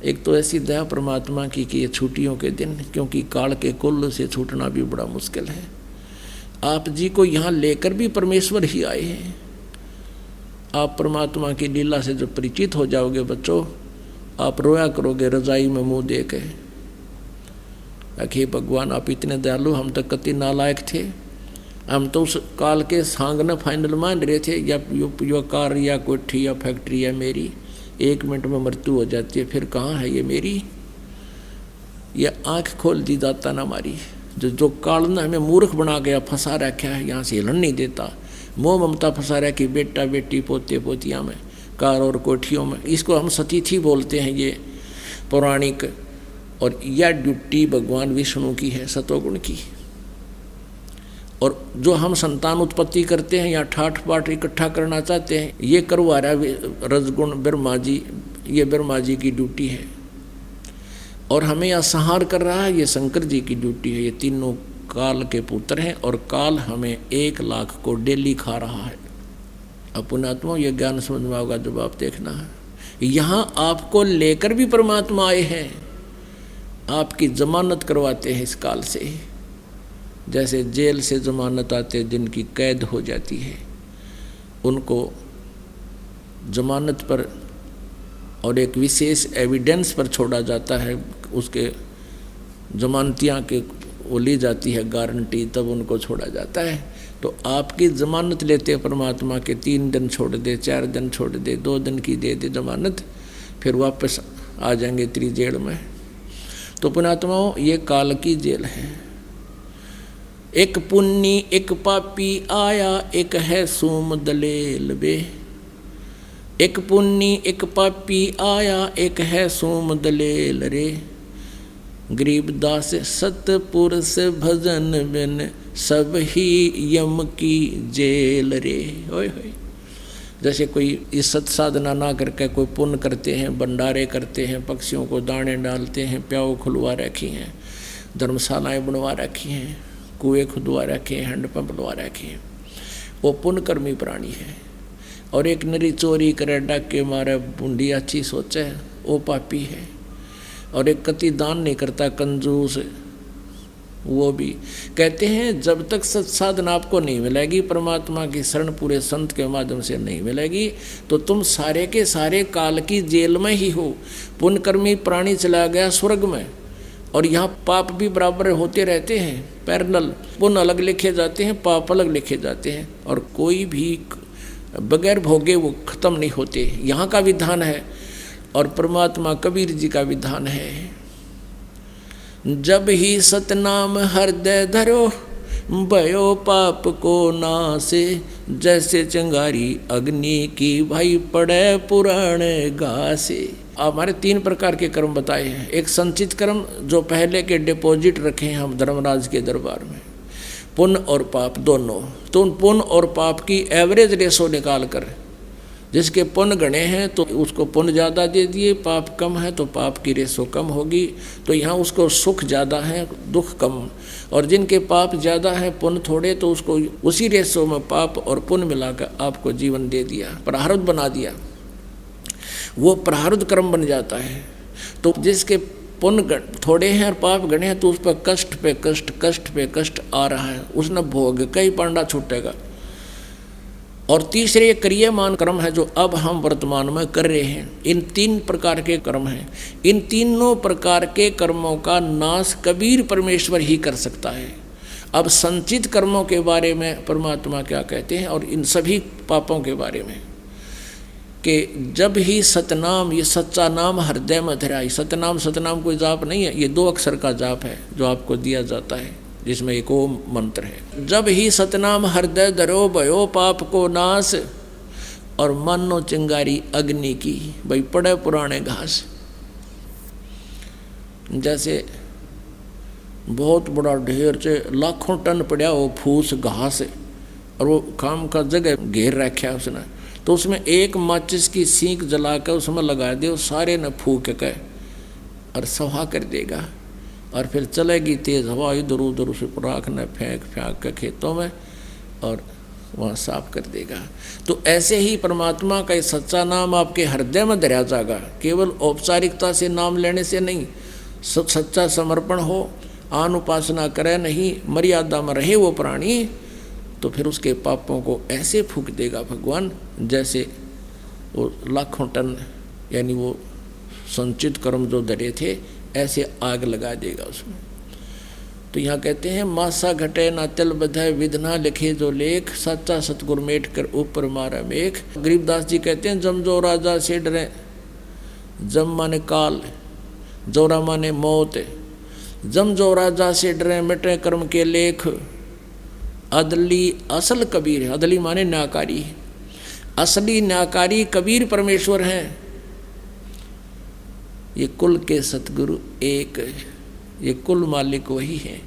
एक तो ऐसी दया परमात्मा की कि ये छुट्टियों के दिन, क्योंकि काल के कुल से छूटना भी बड़ा मुश्किल है। आप जी को यहाँ लेकर भी परमेश्वर ही आए हैं। आप परमात्मा की लीला से जब परिचित हो जाओगे बच्चों, आप रोया करोगे रजाई में मुंह दे के, आखिर भगवान आप इतने दयालु, हम तो कति नालायक थे। हम तो उस काल के सांगना फाइनल मान रहे थे, या यो कार या कोठी या फैक्ट्री या मेरी 1 मिनट में मृत्यु हो जाती है, फिर कहाँ है ये मेरी। ये आँख खोल दी दाता ना हमारी, जो काल ने हमें मूर्ख बना गया, फंसा रखा है, यहाँ से हिलन नहीं देता। मोह ममता फंसा रहा कि बेटा बेटी पोते पोतियाँ में, कार और कोठियों में। इसको हम सतीथि बोलते हैं, ये पौराणिक। और यह ड्यूटी भगवान विष्णु की है, सतोगुण की। और जो हम संतान उत्पत्ति करते हैं या ठाठ बाट इकट्ठा करना चाहते हैं, ये करवा रहा है रजगुण ब्रह्मा जी, ये ब्रह्मा जी की ड्यूटी है। और हमें यह संहार कर रहा है, ये शंकर जी की ड्यूटी है। ये तीनों काल के पुत्र हैं और काल हमें 1 लाख को डेली खा रहा है। अब पुण्यात्मा, ये ज्ञान समझ में होगा जब आप देखना है। यहाँ आपको लेकर भी परमात्मा आए हैं, आपकी जमानत करवाते हैं इस काल से। जैसे जेल से जमानत आते, जिनकी कैद हो जाती है, उनको जमानत पर और एक विशेष एविडेंस पर छोड़ा जाता है, उसके जमानतियाँ के वो ली जाती है गारंटी, तब उनको छोड़ा जाता है। तो आपकी जमानत लेते परमात्मा के 3 दिन छोड़ दे, 4 दिन छोड़ दे, 2 दिन की दे दे जमानत, फिर वापस आ जाएंगे तेरी जेल में। तो पुण्यात्माओं, ये काल की जेल है। एक पुन्नी एक पापी आया, एक है सूम दलेल बे। एक पुन्नी एक पापी आया, एक है सूम दलेल रे। गरीबदास सतपुरुष भजन बिन, सब ही यम की जेल रे। ओए होए। जैसे कोई इज्जत साधना ना करके कोई पुण्य करते हैं, भंडारे करते हैं, पक्षियों को दाने डालते हैं, प्याऊ खुलवा रखी हैं, धर्मशालाएँ बनवा रखी हैं, कुएँ खुदवा रखे हैं, हैंडपम्प बनवा रखे हैं, वो पुण्यकर्मी प्राणी है। और एक नरी चोरी करे, डाके मारे, बूंदी अच्छी सोचे, वो पापी है। और एक कति दान नहीं करता, कंजूस, वो भी कहते हैं जब तक सत्साधन आपको नहीं मिलेगी, परमात्मा की शरण पूरे संत के माध्यम से नहीं मिलेगी, तो तुम सारे के सारे काल की जेल में ही हो। पुण्यकर्मी प्राणी चला गया स्वर्ग में, और यहाँ पाप भी बराबर होते रहते हैं, पैरेलल। पुण्य अलग लिखे जाते हैं, पाप अलग लिखे जाते हैं, और कोई भी बगैर भोगे वो खत्म नहीं होते। यहाँ का विधान है, और परमात्मा कबीर जी का विधान है, जब ही सतनाम हृदय धरो, भयो पाप को नासे, जैसे चिंगारी अग्नि की भाई पड़े पुराने घासे। हमारे 3 प्रकार के कर्म बताए हैं। एक संचित कर्म जो पहले के डिपॉजिट रखे हैं हम धर्मराज के दरबार में, पुण्य और पाप दोनों। तो उन पुण्य और पाप की एवरेज रेशो निकाल कर, जिसके पुण्य गणे हैं तो उसको पुण्य ज़्यादा दे दिए, पाप कम है तो पाप की रेशो कम होगी। तो यहाँ उसको सुख ज़्यादा है, दुख कम। और जिनके पाप ज़्यादा है, पुण्य थोड़े, तो उसको उसी रेशो में पाप और पुण्य मिलाकर आपको जीवन दे दिया, प्रारब्ध बना दिया। वो प्रारब्ध कर्म बन जाता है। तो जिसके पुण्य थोड़े हैं और पाप गणे हैं, तो उस पर कष्ट पे कष्ट, कष्ट पे कष्ट आ रहा है, उसने भोग कई पांडा छूटेगा। और तीसरे क्रियामान कर्म है जो अब हम वर्तमान में कर रहे हैं। इन 3 प्रकार के कर्म हैं। इन तीनों प्रकार के कर्मों का नाश कबीर परमेश्वर ही कर सकता है। अब संचित कर्मों के बारे में परमात्मा क्या कहते हैं, और इन सभी पापों के बारे में, कि जब ही सतनाम, ये सच्चा नाम हृदय में धराई। सतनाम कोई जाप नहीं है, ये 2 अक्षर का जाप है जो आपको दिया जाता है, जिसमें एक ओम मंत्र है। जब ही सतनाम हृदय धरो, भयो पाप को नाश, और मानो चिंगारी अग्नि की भाई पड़े पुराने घास। जैसे बहुत बड़ा ढेर से लाखों टन पड़ा हो फूस घास, और वो काम का जगह घेर रखा है उसने, तो उसमें एक माचिस की सीख जलाकर उसमें लगा दे, सारे न फूक के और सफा कर देगा। और फिर चलेगी तेज हवा, इधर उधर उसे राख न फेंक के खेतों में, और वहाँ साफ कर देगा। तो ऐसे ही परमात्मा का सच्चा नाम आपके हृदय में धरा जाएगा। केवल औपचारिकता से नाम लेने से नहीं, सच्चा समर्पण हो, आन उपासना करे नहीं, मर्यादा में रहे वो प्राणी, तो फिर उसके पापों को ऐसे फूंक देगा भगवान, जैसे वो लाखों टन, यानी वो संचित कर्म जो धरे थे, ऐसे आग लगा देगा उसमें। तो यहाँ कहते हैं, मासा घटे ना तिल बधाए, विधना लिखे जो लेख, सच्चा सतगुर मेट कर ऊपर मारा मेघ। गरीबदास जी कहते हैं, जम जो राजा से डरे, जम माने काल, जोरा माने मौत, जम जो राजा से डरे, मिटे कर्म के लेख, अदली असल कबीर है। अदली माने न्याकारी, असली न्याकारी कबीर परमेश्वर हैं। ये कुल के सतगुरु एक, ये कुल मालिक वही है,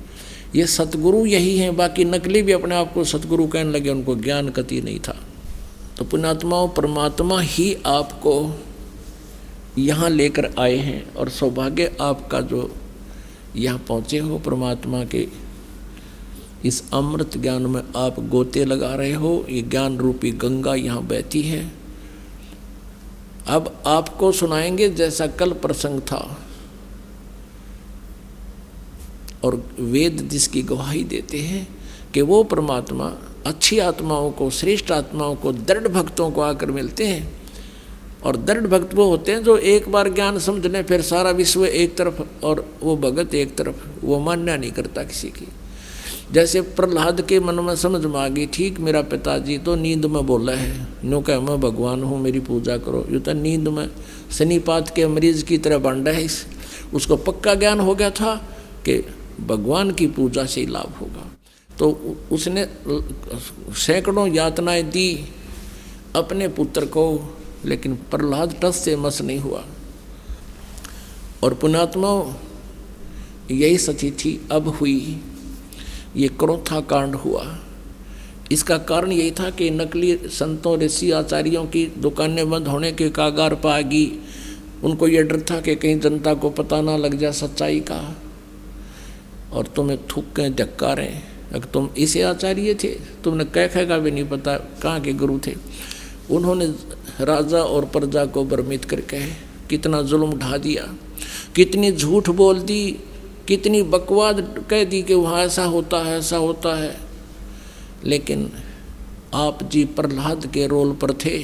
ये सतगुरु यही हैं। बाकी नकली भी अपने आप को सतगुरु कहने लगे, उनको ज्ञान कति नहीं था। तो पुण्यात्माओं, परमात्मा ही आपको यहाँ लेकर आए हैं, और सौभाग्य आपका जो यहाँ पहुँचे हो, परमात्मा के इस अमृत ज्ञान में आप गोते लगा रहे हो। ये ज्ञान रूपी गंगा यहाँ बहती है। अब आपको सुनाएंगे जैसा कल प्रसंग था, और वेद जिसकी गवाही देते हैं कि वो परमात्मा अच्छी आत्माओं को, श्रेष्ठ आत्माओं को, दृढ़ भक्तों को आकर मिलते हैं। और दृढ़ भक्त वो होते हैं जो एक बार ज्ञान समझ लें, फिर सारा विश्व एक तरफ और वो भगत एक तरफ, वो मान्य नहीं करता किसी की। जैसे प्रहलाद के मन में समझ में आ गई, ठीक मेरा पिताजी तो नींद में बोला है, नो कह मैं भगवान हूँ, मेरी पूजा करो। यूँ तो नींद में शनिपात के मरीज की तरह बांटा है। उसको पक्का ज्ञान हो गया था कि भगवान की पूजा से ही लाभ होगा। तो उसने सैकड़ों यातनाएं दी अपने पुत्र को, लेकिन प्रहलाद टस से मस नहीं हुआ। और पुण्यात्मा यही सची थी अब हुई, ये क्रोथा कांड हुआ। इसका कारण यही था कि नकली संतों, ऋषि, आचार्यों की दुकानें बंद होने के कागार पर आ गई। उनको ये डर था कि कहीं जनता को पता ना लग जाए सच्चाई का, और तुम्हें थूकें धक्कारें। अगर तुम इसे आचार्य थे, तुमने कह का भी नहीं पता कहाँ के गुरु थे। उन्होंने राजा और प्रजा को भ्रमित करके कितना जुल्म ढा दिया, कितनी झूठ बोल दी कितनी बकवाद कह दी कि वहाँ ऐसा होता है ऐसा होता है। लेकिन आप जी प्रहलाद के रोल पर थे।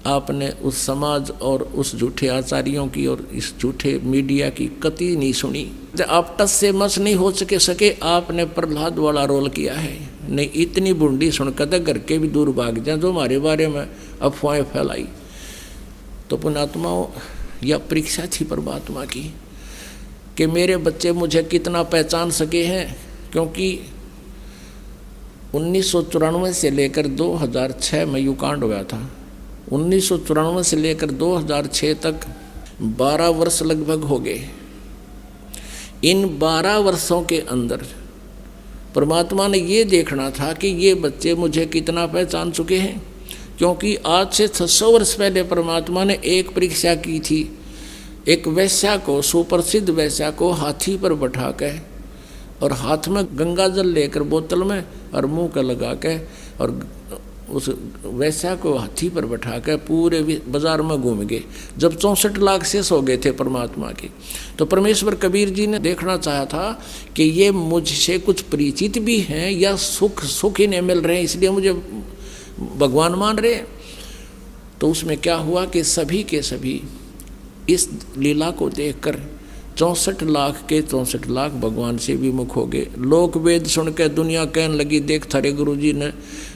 आपने उस समाज और उस झूठे आचार्यों की और इस झूठे मीडिया की कतई नहीं सुनी। आप टस से मस नहीं हो सके आपने प्रहलाद वाला रोल किया है। नहीं इतनी बूंदी सुनकर तो घर के भी दूर भाग जाए जो हमारे बारे में अफवाहें फैलाई। तो पुण्यात्माओं, यह परीक्षा थी परमात्मा की कि मेरे बच्चे मुझे कितना पहचान सके हैं। क्योंकि 1994 से लेकर 2006 में युकांड हुआ था। 1994 से लेकर 2006 तक 12 वर्ष लगभग हो गए। इन 12 वर्षों के अंदर परमात्मा ने ये देखना था कि ये बच्चे मुझे कितना पहचान चुके हैं। क्योंकि आज से 600 वर्ष पहले परमात्मा ने एक परीक्षा की थी। एक वैश्या को, सुप्रसिद्ध वैश्या को हाथी पर बैठा के और हाथ में गंगा जल लेकर बोतल में और मुंह का लगा के और उस वैश्या को हाथी पर बैठा के पूरे बाजार में घूम गए। जब 64 लाख शेष हो गए थे परमात्मा के, तो परमेश्वर कबीर जी ने देखना चाहा था कि ये मुझसे कुछ परिचित भी हैं या सुख ही नहीं मिल रहे हैं इसलिए मुझे भगवान मान रहे हैं। तो उसमें क्या हुआ कि सभी के सभी इस लीला को देखकर 64 लाख के 64 लाख भगवान से विमुख हो गए। लोक वेद सुन के दुनिया कहने लगी, देख थारे गुरु जी ने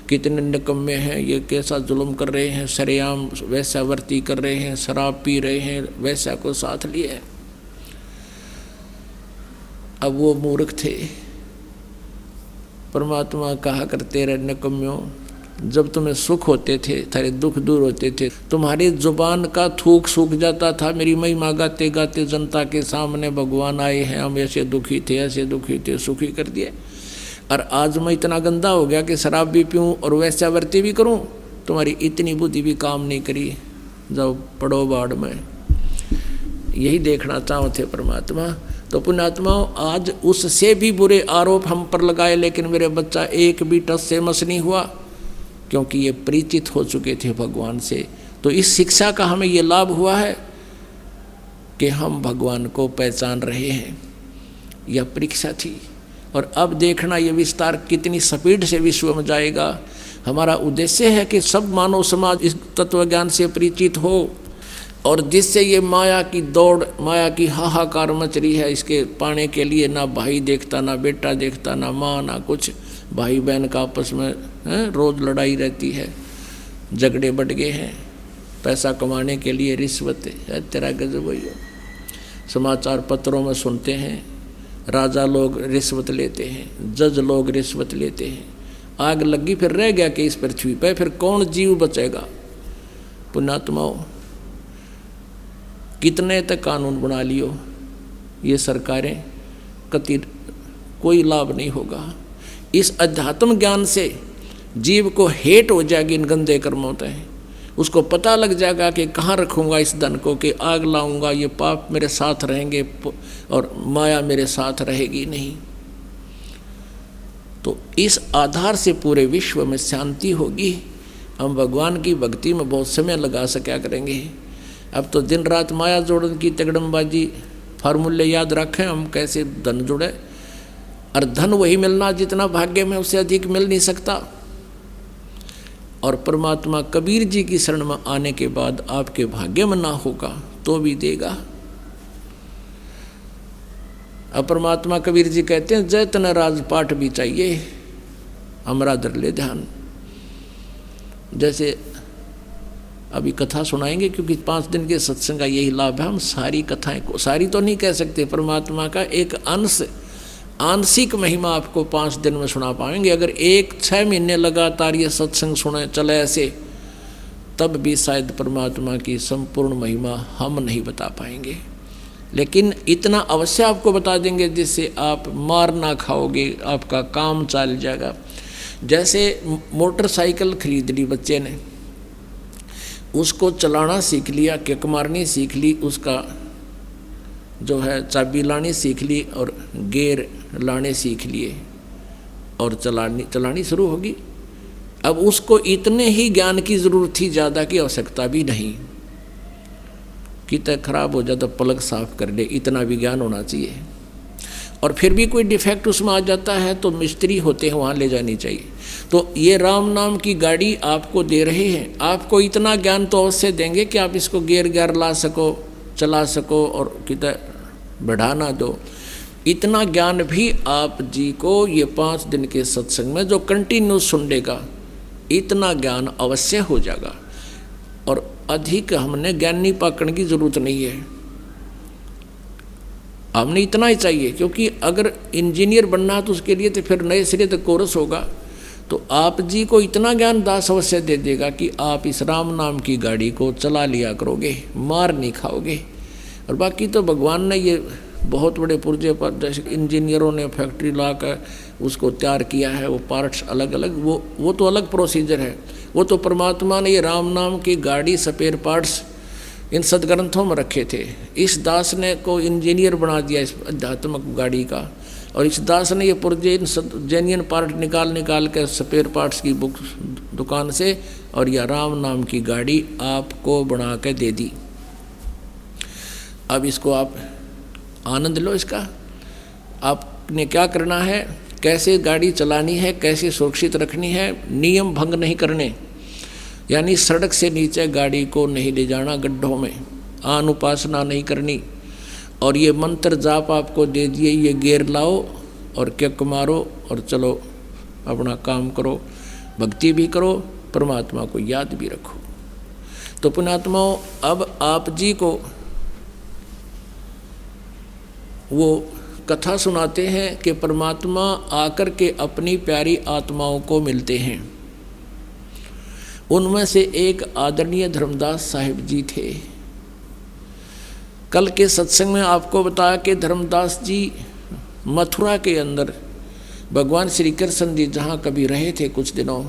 कितने निकम्मे हैं, ये कैसा जुल्म कर रहे हैं, सरेआम वैश्यावर्ती कर रहे हैं, शराब पी रहे हैं, वैश्या को साथ लिए। अब वो मूर्ख थे। परमात्मा कहा करते रहे, निकम्म्यों, जब तुम्हें सुख होते थे, थारे दुख दूर होते थे, तुम्हारी जुबान का थूक सूख जाता था। मेरी महिमा गाते गाते जनता के सामने भगवान आए हैं, हम ऐसे दुखी थे, सुखी कर दिए। और आज मैं इतना गंदा हो गया कि शराब भी पीऊँ और वैश्यावर्ती भी करूँ, तुम्हारी इतनी बुद्धि भी काम नहीं करी, जाओ पड़ो बाढ़ में। यही देखना चाहो थे परमात्मा। तो पुण्यात्माओं, आज उससे भी बुरे आरोप हम पर लगाए, लेकिन मेरे बच्चा एक भी टस से मस नहीं हुआ, क्योंकि ये परिचित हो चुके थे भगवान से। तो इस शिक्षा का हमें ये लाभ हुआ है कि हम भगवान को पहचान रहे हैं। यह परीक्षा थी। और अब देखना ये विस्तार कितनी स्पीड से विश्व में जाएगा। हमारा उद्देश्य है कि सब मानव समाज इस तत्वज्ञान से परिचित हो, और जिससे ये माया की दौड़, माया की हाहाकार मच रही है, इसके पाने के लिए ना भाई देखता, ना बेटा देखता, ना माँ, ना कुछ। भाई बहन का आपस में रोज़ लड़ाई रहती है, झगड़े बढ़ गए हैं, पैसा कमाने के लिए रिश्वत है। तेरा गजब हो। समाचार पत्रों में सुनते हैं, राजा लोग रिश्वत लेते हैं, जज लोग रिश्वत लेते हैं। आग लगी फिर रह गया कि इस पृथ्वी पर फिर कौन जीव बचेगा। पुण्यात्माओं, कितने तक कानून बना लियो ये सरकारें, कति कोई लाभ नहीं होगा। इस अध्यात्म ज्ञान से जीव को हेट हो जाएगी इन गंदे कर्मों से। उसको पता लग जाएगा कि कहाँ रखूँगा इस धन को, कि आग लाऊंगा, ये पाप मेरे साथ रहेंगे और माया मेरे साथ रहेगी नहीं। तो इस आधार से पूरे विश्व में शांति होगी। हम भगवान की भक्ति में बहुत समय लगा सका करेंगे। अब तो दिन रात माया जोड़न की तगड़मबाजी फार्मूले याद रखें हम, कैसे धन जुड़े। और धन वही मिलना जितना भाग्य में, उससे अधिक मिल नहीं सकता। और परमात्मा कबीर जी की शरण में आने के बाद आपके भाग्य में ना होगा तो भी देगा। अब परमात्मा कबीर जी कहते हैं, जय तन राजपाट भी चाहिए, हमारा धर ले ध्यान। जैसे अभी कथा सुनाएंगे, क्योंकि 5 दिन के सत्संग का यही लाभ है। हम सारी कथाएं को, सारी तो नहीं कह सकते, परमात्मा का एक अंश, आंशिक महिमा आपको 5 दिन में सुना पाएंगे। अगर 6 महीने लगातार ये सत्संग सुने चले ऐसे, तब भी शायद परमात्मा की संपूर्ण महिमा हम नहीं बता पाएंगे। लेकिन इतना अवश्य आपको बता देंगे जिससे आप मार ना खाओगे, आपका काम चल जाएगा। जैसे मोटरसाइकिल खरीद ली बच्चे ने, उसको चलाना सीख लिया, किक मारनी सीख ली, उसका जो है चाबी लानी सीख ली और गेयर लाने सीख लिए और चलानी शुरू होगी। अब उसको इतने ही ज्ञान की ज़रूरत थी, ज़्यादा की आवश्यकता भी नहीं। कितना खराब हो जाए तो पलक साफ कर ले, इतना भी ज्ञान होना चाहिए। और फिर भी कोई डिफेक्ट उसमें आ जाता है तो मिस्त्री होते हैं वहाँ ले जानी चाहिए। तो ये राम नाम की गाड़ी आपको दे रहे हैं, आपको इतना ज्ञान तो अवश्य देंगे कि आप इसको गियर ला सको, चला सको और किधर बढ़ा ना दो। इतना ज्ञान भी आप जी को ये 5 दिन के सत्संग में जो कंटिन्यू सुन लेगा, इतना ज्ञान अवश्य हो जाएगा। और अधिक हमने ज्ञानी पाकण की जरूरत नहीं है, हमने इतना ही चाहिए। क्योंकि अगर इंजीनियर बनना है तो उसके लिए तो फिर नए सिरे तक कोर्स होगा। तो आप जी को इतना ज्ञान दास अवश्य दे देगा कि आप इस राम नाम की गाड़ी को चला लिया करोगे, मार नहीं खाओगे। और बाकी तो भगवान ने ये बहुत बड़े पुर्जे पर, जैसे इंजीनियरों ने फैक्ट्री ला कर उसको तैयार किया है, वो पार्ट्स अलग अलग, वो तो अलग प्रोसीजर है। वो तो परमात्मा ने ये राम नाम की गाड़ी स्पेयर पार्ट्स इन सदग्रंथों में रखे थे। इस दास ने को इंजीनियर बना दिया इस आध्यात्मिक गाड़ी का, और इस दास ने ये पुर्जे इन जेन्युइन पार्ट निकाल के स्पेयर पार्ट्स की बुक दुकान से, और यह राम नाम की गाड़ी आपको बना के दे दी। अब इसको आप आनंद लो इसका। आपने क्या करना है, कैसे गाड़ी चलानी है, कैसे सुरक्षित रखनी है, नियम भंग नहीं करने, यानी सड़क से नीचे गाड़ी को नहीं ले जाना, गड्ढों में अनुपासना नहीं करनी। और ये मंत्र जाप आपको दे दिए, ये गियर लाओ और किक मारो और चलो अपना काम करो, भक्ति भी करो, परमात्मा को याद भी रखो। तो पुण्यात्माओं, अब आप जी को वो कथा सुनाते हैं कि परमात्मा आकर के अपनी प्यारी आत्माओं को मिलते हैं। उनमें से एक आदरणीय धर्मदास साहिब जी थे। कल के सत्संग में आपको बताया कि धर्मदास जी मथुरा के अंदर भगवान श्री कृष्ण जी जहाँ कभी रहे थे कुछ दिनों,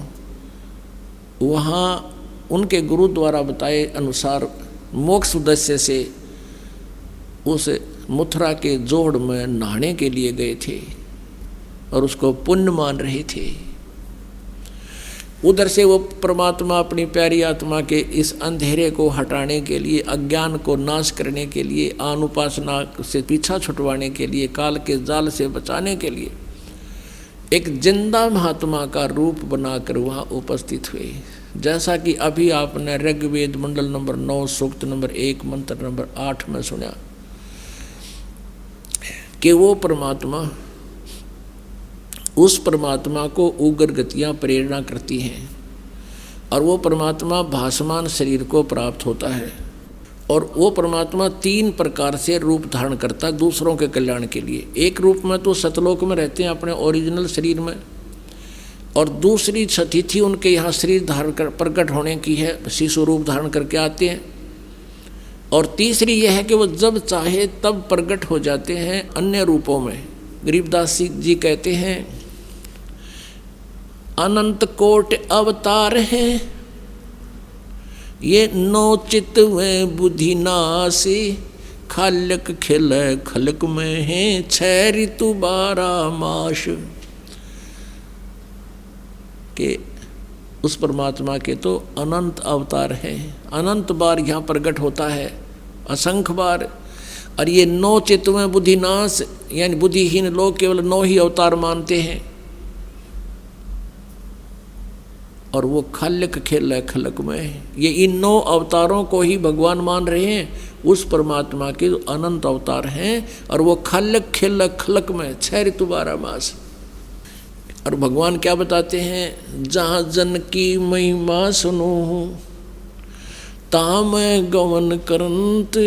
वहाँ उनके गुरु द्वारा बताए अनुसार मोक्ष उद्देश्य से उस मथुरा के जोड़ में नहाने के लिए गए थे और उसको पुण्य मान रहे थे। उधर से वो परमात्मा अपनी प्यारी आत्मा के इस अंधेरे को हटाने के लिए, अज्ञान को नाश करने के लिए, अनुपासना से पीछा छुटवाने के लिए, काल के जाल से बचाने के लिए एक जिंदा महात्मा का रूप बनाकर वहाँ उपस्थित हुए। जैसा कि अभी आपने ऋग्वेद मंडल नंबर 9 सूक्त नंबर 1 मंत्र नंबर 8 में सुना कि वो परमात्मा, उस परमात्मा को उग्र गतियाँ प्रेरणा करती हैं और वो परमात्मा भासमान शरीर को प्राप्त होता है। और वो परमात्मा 3 प्रकार से रूप धारण करता है दूसरों के कल्याण के लिए। एक रूप में तो सतलोक में रहते हैं अपने ओरिजिनल शरीर में, और दूसरी तिथि उनके यहाँ शरीर धारण कर प्रकट होने की है, शिशु रूप धारण करके आते हैं। और तीसरी यह है कि वो जब चाहे तब प्रकट हो जाते हैं अन्य रूपों में। गरीबदास जी कहते हैं, अनंत कोट अवतार है ये, नौचित में बुद्धि नासी, खालक खिल खलक में है 6 ऋतु 12 मास। के उस परमात्मा के तो अनंत अवतार हैं, अनंत बार यहाँ प्रकट होता है, असंख्य बार। और ये 9 चित्त में बुद्धिनाश, यानी बुद्धिहीन लोग केवल 9 ही अवतार मानते हैं, और वो खलक खेल खलक में, ये इन 9 अवतारों को ही भगवान मान रहे हैं। उस परमात्मा के जो अनंत अवतार हैं और वो खलक खेल खलक में 6 ऋतु 12 मास। और भगवान क्या बताते हैं, जहाँ जन की महिमा सुनो ता मैं गमन करंत,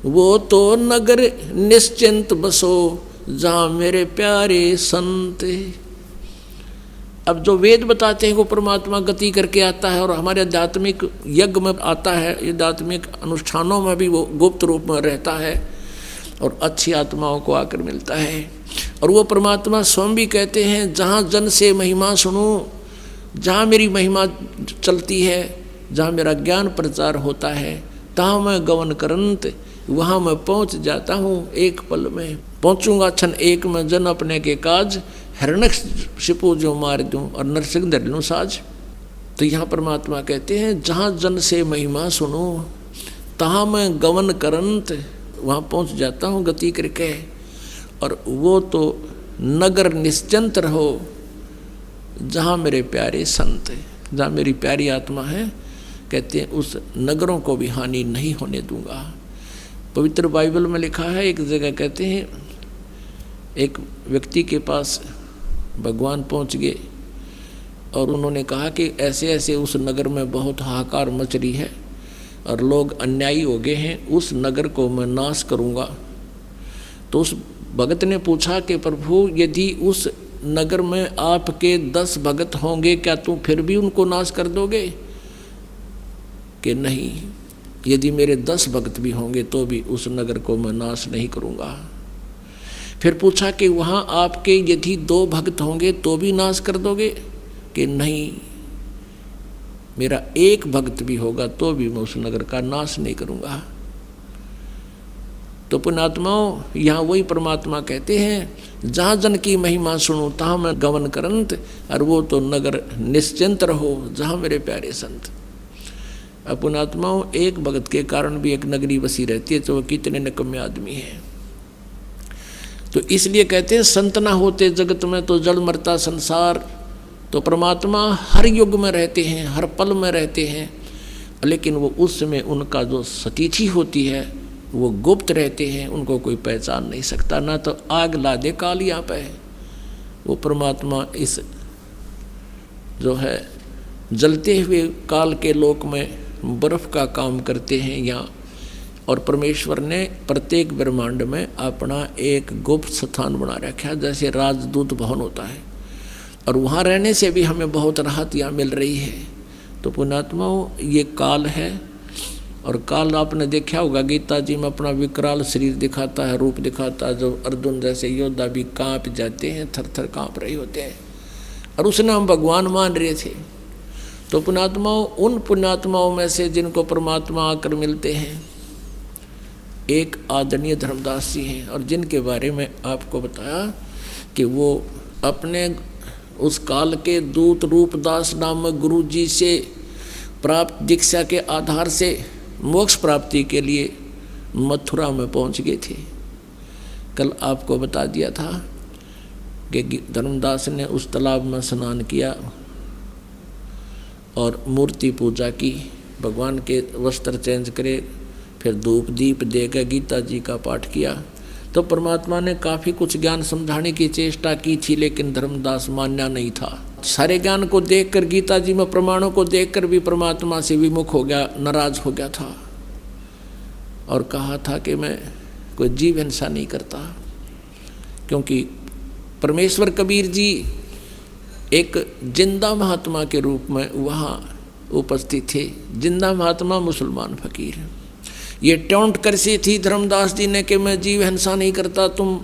वो तो नगर निश्चिंत बसो जहाँ मेरे प्यारे संत। अब जो वेद बताते हैं वो परमात्मा गति करके आता है और हमारे आध्यात्मिक यज्ञ में आता है, आध्यात्मिक अनुष्ठानों में भी वो गुप्त रूप में रहता है और अच्छी आत्माओं को आकर मिलता है। और वो परमात्मा स्वयं भी कहते हैं, जहाँ जन से महिमा सुनो, जहाँ मेरी महिमा चलती है, जहाँ मेरा ज्ञान प्रचार होता है, तहाँ मैं गमन करंत, वहाँ मैं पहुँच जाता हूँ एक पल में। पहुँचूँगा क्षण एक में, जन अपने के काज, हिरण्यकशिपु जो मार दूँ और नरसिंह धर लूँ साज। तो यहाँ परमात्मा कहते हैं, जहाँ जन से महिमा सुनो तहाँ मैं गमन करंत, वहाँ पहुँच जाता हूँ गति करके। और वो तो नगर निश्चिंत रहो जहाँ मेरे प्यारे संत है, जहाँ मेरी प्यारी आत्मा है, कहते हैं उस नगरों को भी हानि नहीं होने दूंगा। पवित्र बाइबल में लिखा है, एक जगह कहते हैं एक व्यक्ति के पास भगवान पहुंच गए और उन्होंने कहा कि ऐसे ऐसे उस नगर में बहुत हाहाकार मच रही है और लोग अन्यायी हो गए हैं, उस नगर को मैं नाश करूंगा। तो उस भगत ने पूछा कि प्रभु यदि उस नगर में आपके 10 भगत होंगे, क्या तुम फिर भी उनको नाश कर दोगे? कि नहीं, यदि मेरे 10 भगत भी होंगे तो भी उस नगर को मैं नाश नहीं करूँगा। फिर पूछा कि वहाँ आपके यदि 2 भक्त होंगे तो भी नाश कर दोगे? कि नहीं, मेरा 1 भक्त भी होगा तो भी मैं उस नगर का नाश नहीं करूँगा। तो पुण्यात्माओं, यहाँ वही परमात्मा कहते हैं, जहाँ जन की महिमा सुनो तहाँ मैं गमन करंत, और वो तो नगर निश्चिंत रहो जहाँ मेरे प्यारे संत। अब पुण्यात्माओं, एक भगत के कारण भी एक नगरी बसी रहती है, तो वो कितने निकम्मे आदमी हैं। तो इसलिए कहते हैं संत ना होते जगत में तो जल मरता संसार। तो परमात्मा हर युग में रहते हैं, हर पल में रहते हैं, लेकिन वो उस समय उनका जो सतीथि होती है वो गुप्त रहते हैं, उनको कोई पहचान नहीं सकता। ना तो आग ला दे काल यहाँ पे, वो परमात्मा इस जो है जलते हुए काल के लोक में बर्फ़ का काम करते हैं यहाँ। और परमेश्वर ने प्रत्येक ब्रह्मांड में अपना एक गुप्त स्थान बना रखा है, जैसे राजदूत भवन होता है, और वहाँ रहने से भी हमें बहुत राहत यहाँ मिल रही है। तो पुण्यात्माओं, ये काल है, और काल आपने देखा होगा गीता जी में अपना विकराल शरीर दिखाता है, रूप दिखाता है, जो अर्जुन जैसे योद्धा भी कांप जाते हैं, थर थर कांप रहे होते हैं, और उसने हम भगवान मान रहे थे। तो पुण्यात्माओं, उन पुण्यात्माओं में से जिनको परमात्मा आकर मिलते हैं, एक आदरणीय धर्मदास जी हैं, और जिनके बारे में आपको बताया कि वो अपने उस काल के दूत रूपदास नामक गुरु जी से प्राप्त दीक्षा के आधार से मोक्ष प्राप्ति के लिए मथुरा में पहुंच गए थे। कल आपको बता दिया था कि धर्मदास ने उस तालाब में स्नान किया और मूर्ति पूजा की, भगवान के वस्त्र चेंज करे, फिर धूप दीप देकर गीता जी का पाठ किया। तो परमात्मा ने काफ़ी कुछ ज्ञान समझाने की चेष्टा की थी, लेकिन धर्मदास मान्या नहीं था। सारे ज्ञान को देखकर, गीता जी में प्रमाणों को देखकर भी परमात्मा से विमुख हो गया, नाराज हो गया था, और कहा था कि मैं कोई जीव हिंसा नहीं करता। क्योंकि परमेश्वर कबीर जी एक जिंदा महात्मा के रूप में वहाँ उपस्थित थे। जिंदा महात्मा मुसलमान फकीर। ये टोंट करसी थी धर्मदास जी ने कि मैं जीव हिंसा नहीं करता। तुम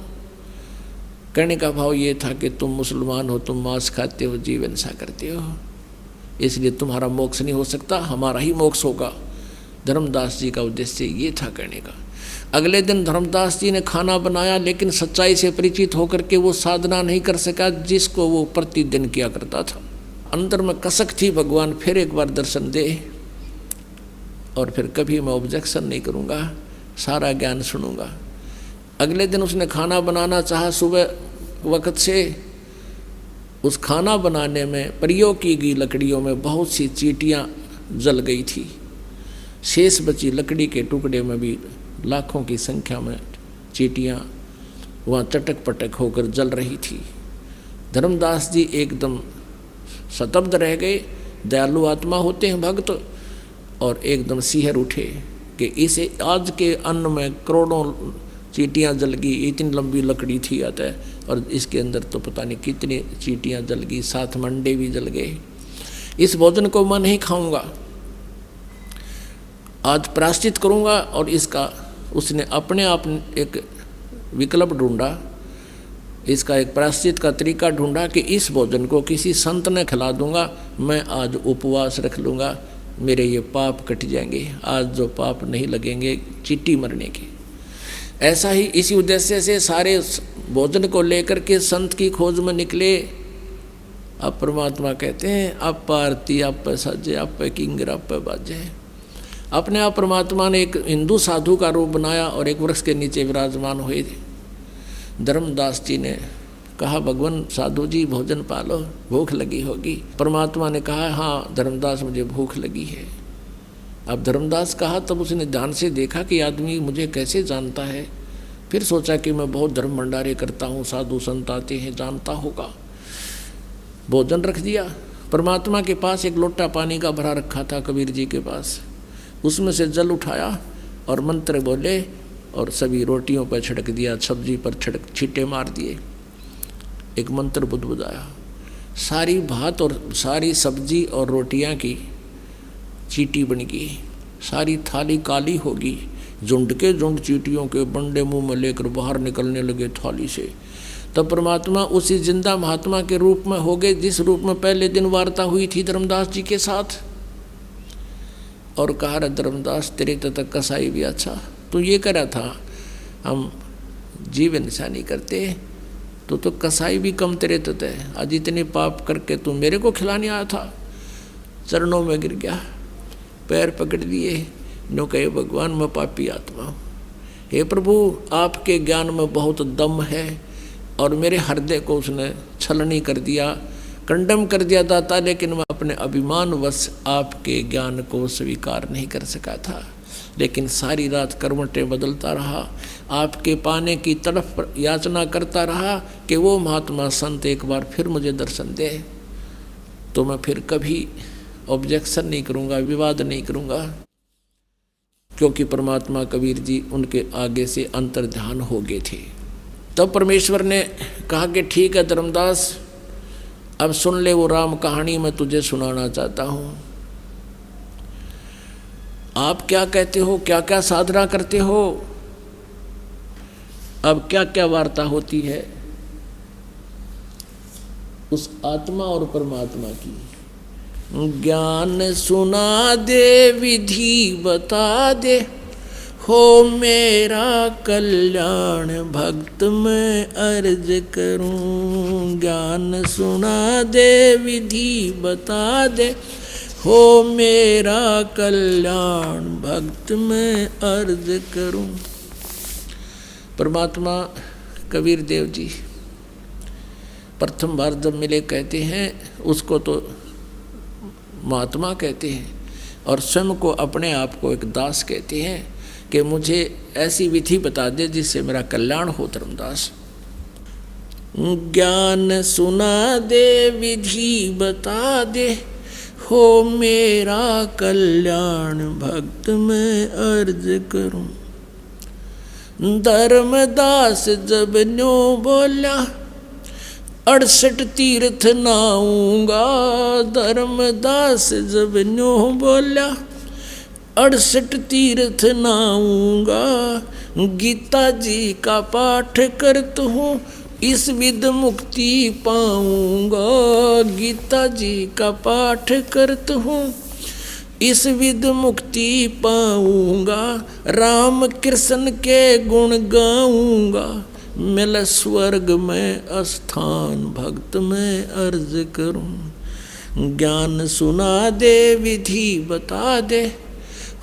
कहने का भाव ये था कि तुम मुसलमान हो, तुम मांस खाते हो, जीव हिंसा करते हो, इसलिए तुम्हारा मोक्ष नहीं हो सकता, हमारा ही मोक्ष होगा। धर्मदास जी का उद्देश्य ये था कहने का। अगले दिन धर्मदास जी ने खाना बनाया, लेकिन सच्चाई से परिचित होकर के वो साधना नहीं कर सका जिसको वो प्रतिदिन किया करता था। अंदर में कसक थी, भगवान फिर एक बार दर्शन दे, और फिर कभी मैं ऑब्जेक्शन नहीं करूँगा, सारा ज्ञान सुनूंगा। अगले दिन उसने खाना बनाना चाहा सुबह वक्त से। उस खाना बनाने में प्रयोग की गई लकड़ियों में बहुत सी चींटियाँ जल गई थी। शेष बची लकड़ी के टुकड़े में भी लाखों की संख्या में चींटियाँ वहाँ चटक पटक होकर जल रही थी। धर्मदास जी एकदम स्तब्ध रह गए। दयालु आत्मा होते हैं भक्त, और एकदम सिहर उठे कि इसे आज के अन्न में करोड़ों चींटियाँ जल गई। इतनी लंबी लकड़ी थी आता है, और इसके अंदर तो पता नहीं कितनी चींटियाँ जल गई, 7 मंडे भी जल गए। इस भोजन को मैं नहीं खाऊंगा, आज प्रायश्चित करूंगा। और इसका उसने अपने आप एक विकल्प ढूंढा, इसका एक प्रायश्चित का तरीका ढूंढा कि इस भोजन को किसी संत ने खिला दूंगा, मैं आज उपवास रख लूँगा, मेरे ये पाप कट जाएंगे, आज जो पाप नहीं लगेंगे चींटी मरने के। ऐसा ही इसी उद्देश्य से सारे भोजन को लेकर के संत की खोज में निकले। अब परमात्मा कहते हैं आप आरती आप पे साजे, आप पे किंगर, आप पे बाजे। अपने आप परमात्मा ने एक हिंदू साधु का रूप बनाया और एक वृक्ष के नीचे विराजमान हुए थे। धर्मदास जी ने कहा, भगवान साधु जी भोजन पालो, भूख लगी होगी। परमात्मा ने कहा, हाँ धर्मदास मुझे भूख लगी है। अब धर्मदास कहा, तब उसने ध्यान से देखा कि आदमी मुझे कैसे जानता है। फिर सोचा कि मैं बहुत धर्म भंडारे करता हूँ, साधु संत आते हैं, जानता होगा। भोजन रख दिया। परमात्मा के पास एक लोटा पानी का भरा रखा था, कबीर जी के पास। उसमें से जल उठाया और मंत्र बोले और सभी रोटियों पर छिड़क दिया, सब्जी पर छींटे मार दिए। एक मंत्र बुदबुदाया, सारी भात और सारी सब्जी और रोटियां की चींटी बन गई, सारी थाली काली होगी। झुंड के झुंड चींटियों के बंडे मुंह में लेकर बाहर निकलने लगे थाली से। तब परमात्मा उसी जिंदा महात्मा के रूप में हो गए, जिस रूप में पहले दिन वार्ता हुई थी धर्मदास जी के साथ। और कहा, धर्मदास तेरे तक कसाई भी अच्छा, तू ये करा था हम जीव निशानी करते तो कसाई भी कम तेरे तक है। आज इतने पाप करके तू मेरे को खिलाने आया था। चरणों में गिर गया, पैर पकड़ लिए, नो कहे, भगवान मैं पापी आत्मा हूँ, हे प्रभु आपके ज्ञान में बहुत दम है। और मेरे हृदय को उसने छलनी कर दिया, कंडम कर दिया दाता, लेकिन मैं अपने अभिमानवश आपके ज्ञान को स्वीकार नहीं कर सका था। लेकिन सारी रात करवटें बदलता रहा, आपके पाने की तड़फ याचना करता रहा कि वो महात्मा संत एक बार फिर मुझे दर्शन दे, तो मैं फिर कभी ऑब्जेक्शन नहीं करूँगा, विवाद नहीं करूँगा। क्योंकि परमात्मा कबीर जी उनके आगे से अंतर्ध्यान हो गए थे। तब परमेश्वर ने कहा कि ठीक है धर्मदास, अब सुन ले वो राम कहानी मैं तुझे सुनाना चाहता हूँ। आप क्या कहते हो, क्या क्या साधना करते हो, अब क्या क्या वार्ता होती है उस आत्मा और परमात्मा की। ज्ञान सुना दे, विधि बता दे, हो मेरा कल्याण भक्त मैं अर्ज करूं। ज्ञान सुना दे, विधि बता दे, हो मेरा कल्याण भक्त मैं अर्ज करूं। परमात्मा कबीर देव जी प्रथम बार जब मिले कहते हैं, उसको तो महात्मा कहते हैं और स्वयं को अपने आप को एक दास कहते हैं कि मुझे ऐसी विधि बता दे जिससे मेरा कल्याण हो धर्मदास। ज्ञान सुना दे, विधि बता दे, हो मेरा कल्याण भक्त मैं अर्ज करूं। धर्मदास जब न्यो बोला, 68 तीर्थ नाऊंगा। धर्मदास जब न्यो बोला, 68 तीर्थ नाऊंगा। गीता जी का पाठ करता हूँ, इस विध मुक्ति पाऊंगा। गीता जी का पाठ करता हूँ, इस विध मुक्ति पाऊंगा। राम कृष्ण के गुण गाऊंगा, मिल स्वर्ग में स्थान भक्त में अर्ज करूं। ज्ञान सुना दे, विधि बता दे,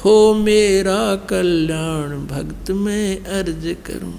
हो मेरा कल्याण भक्त में अर्ज करूं।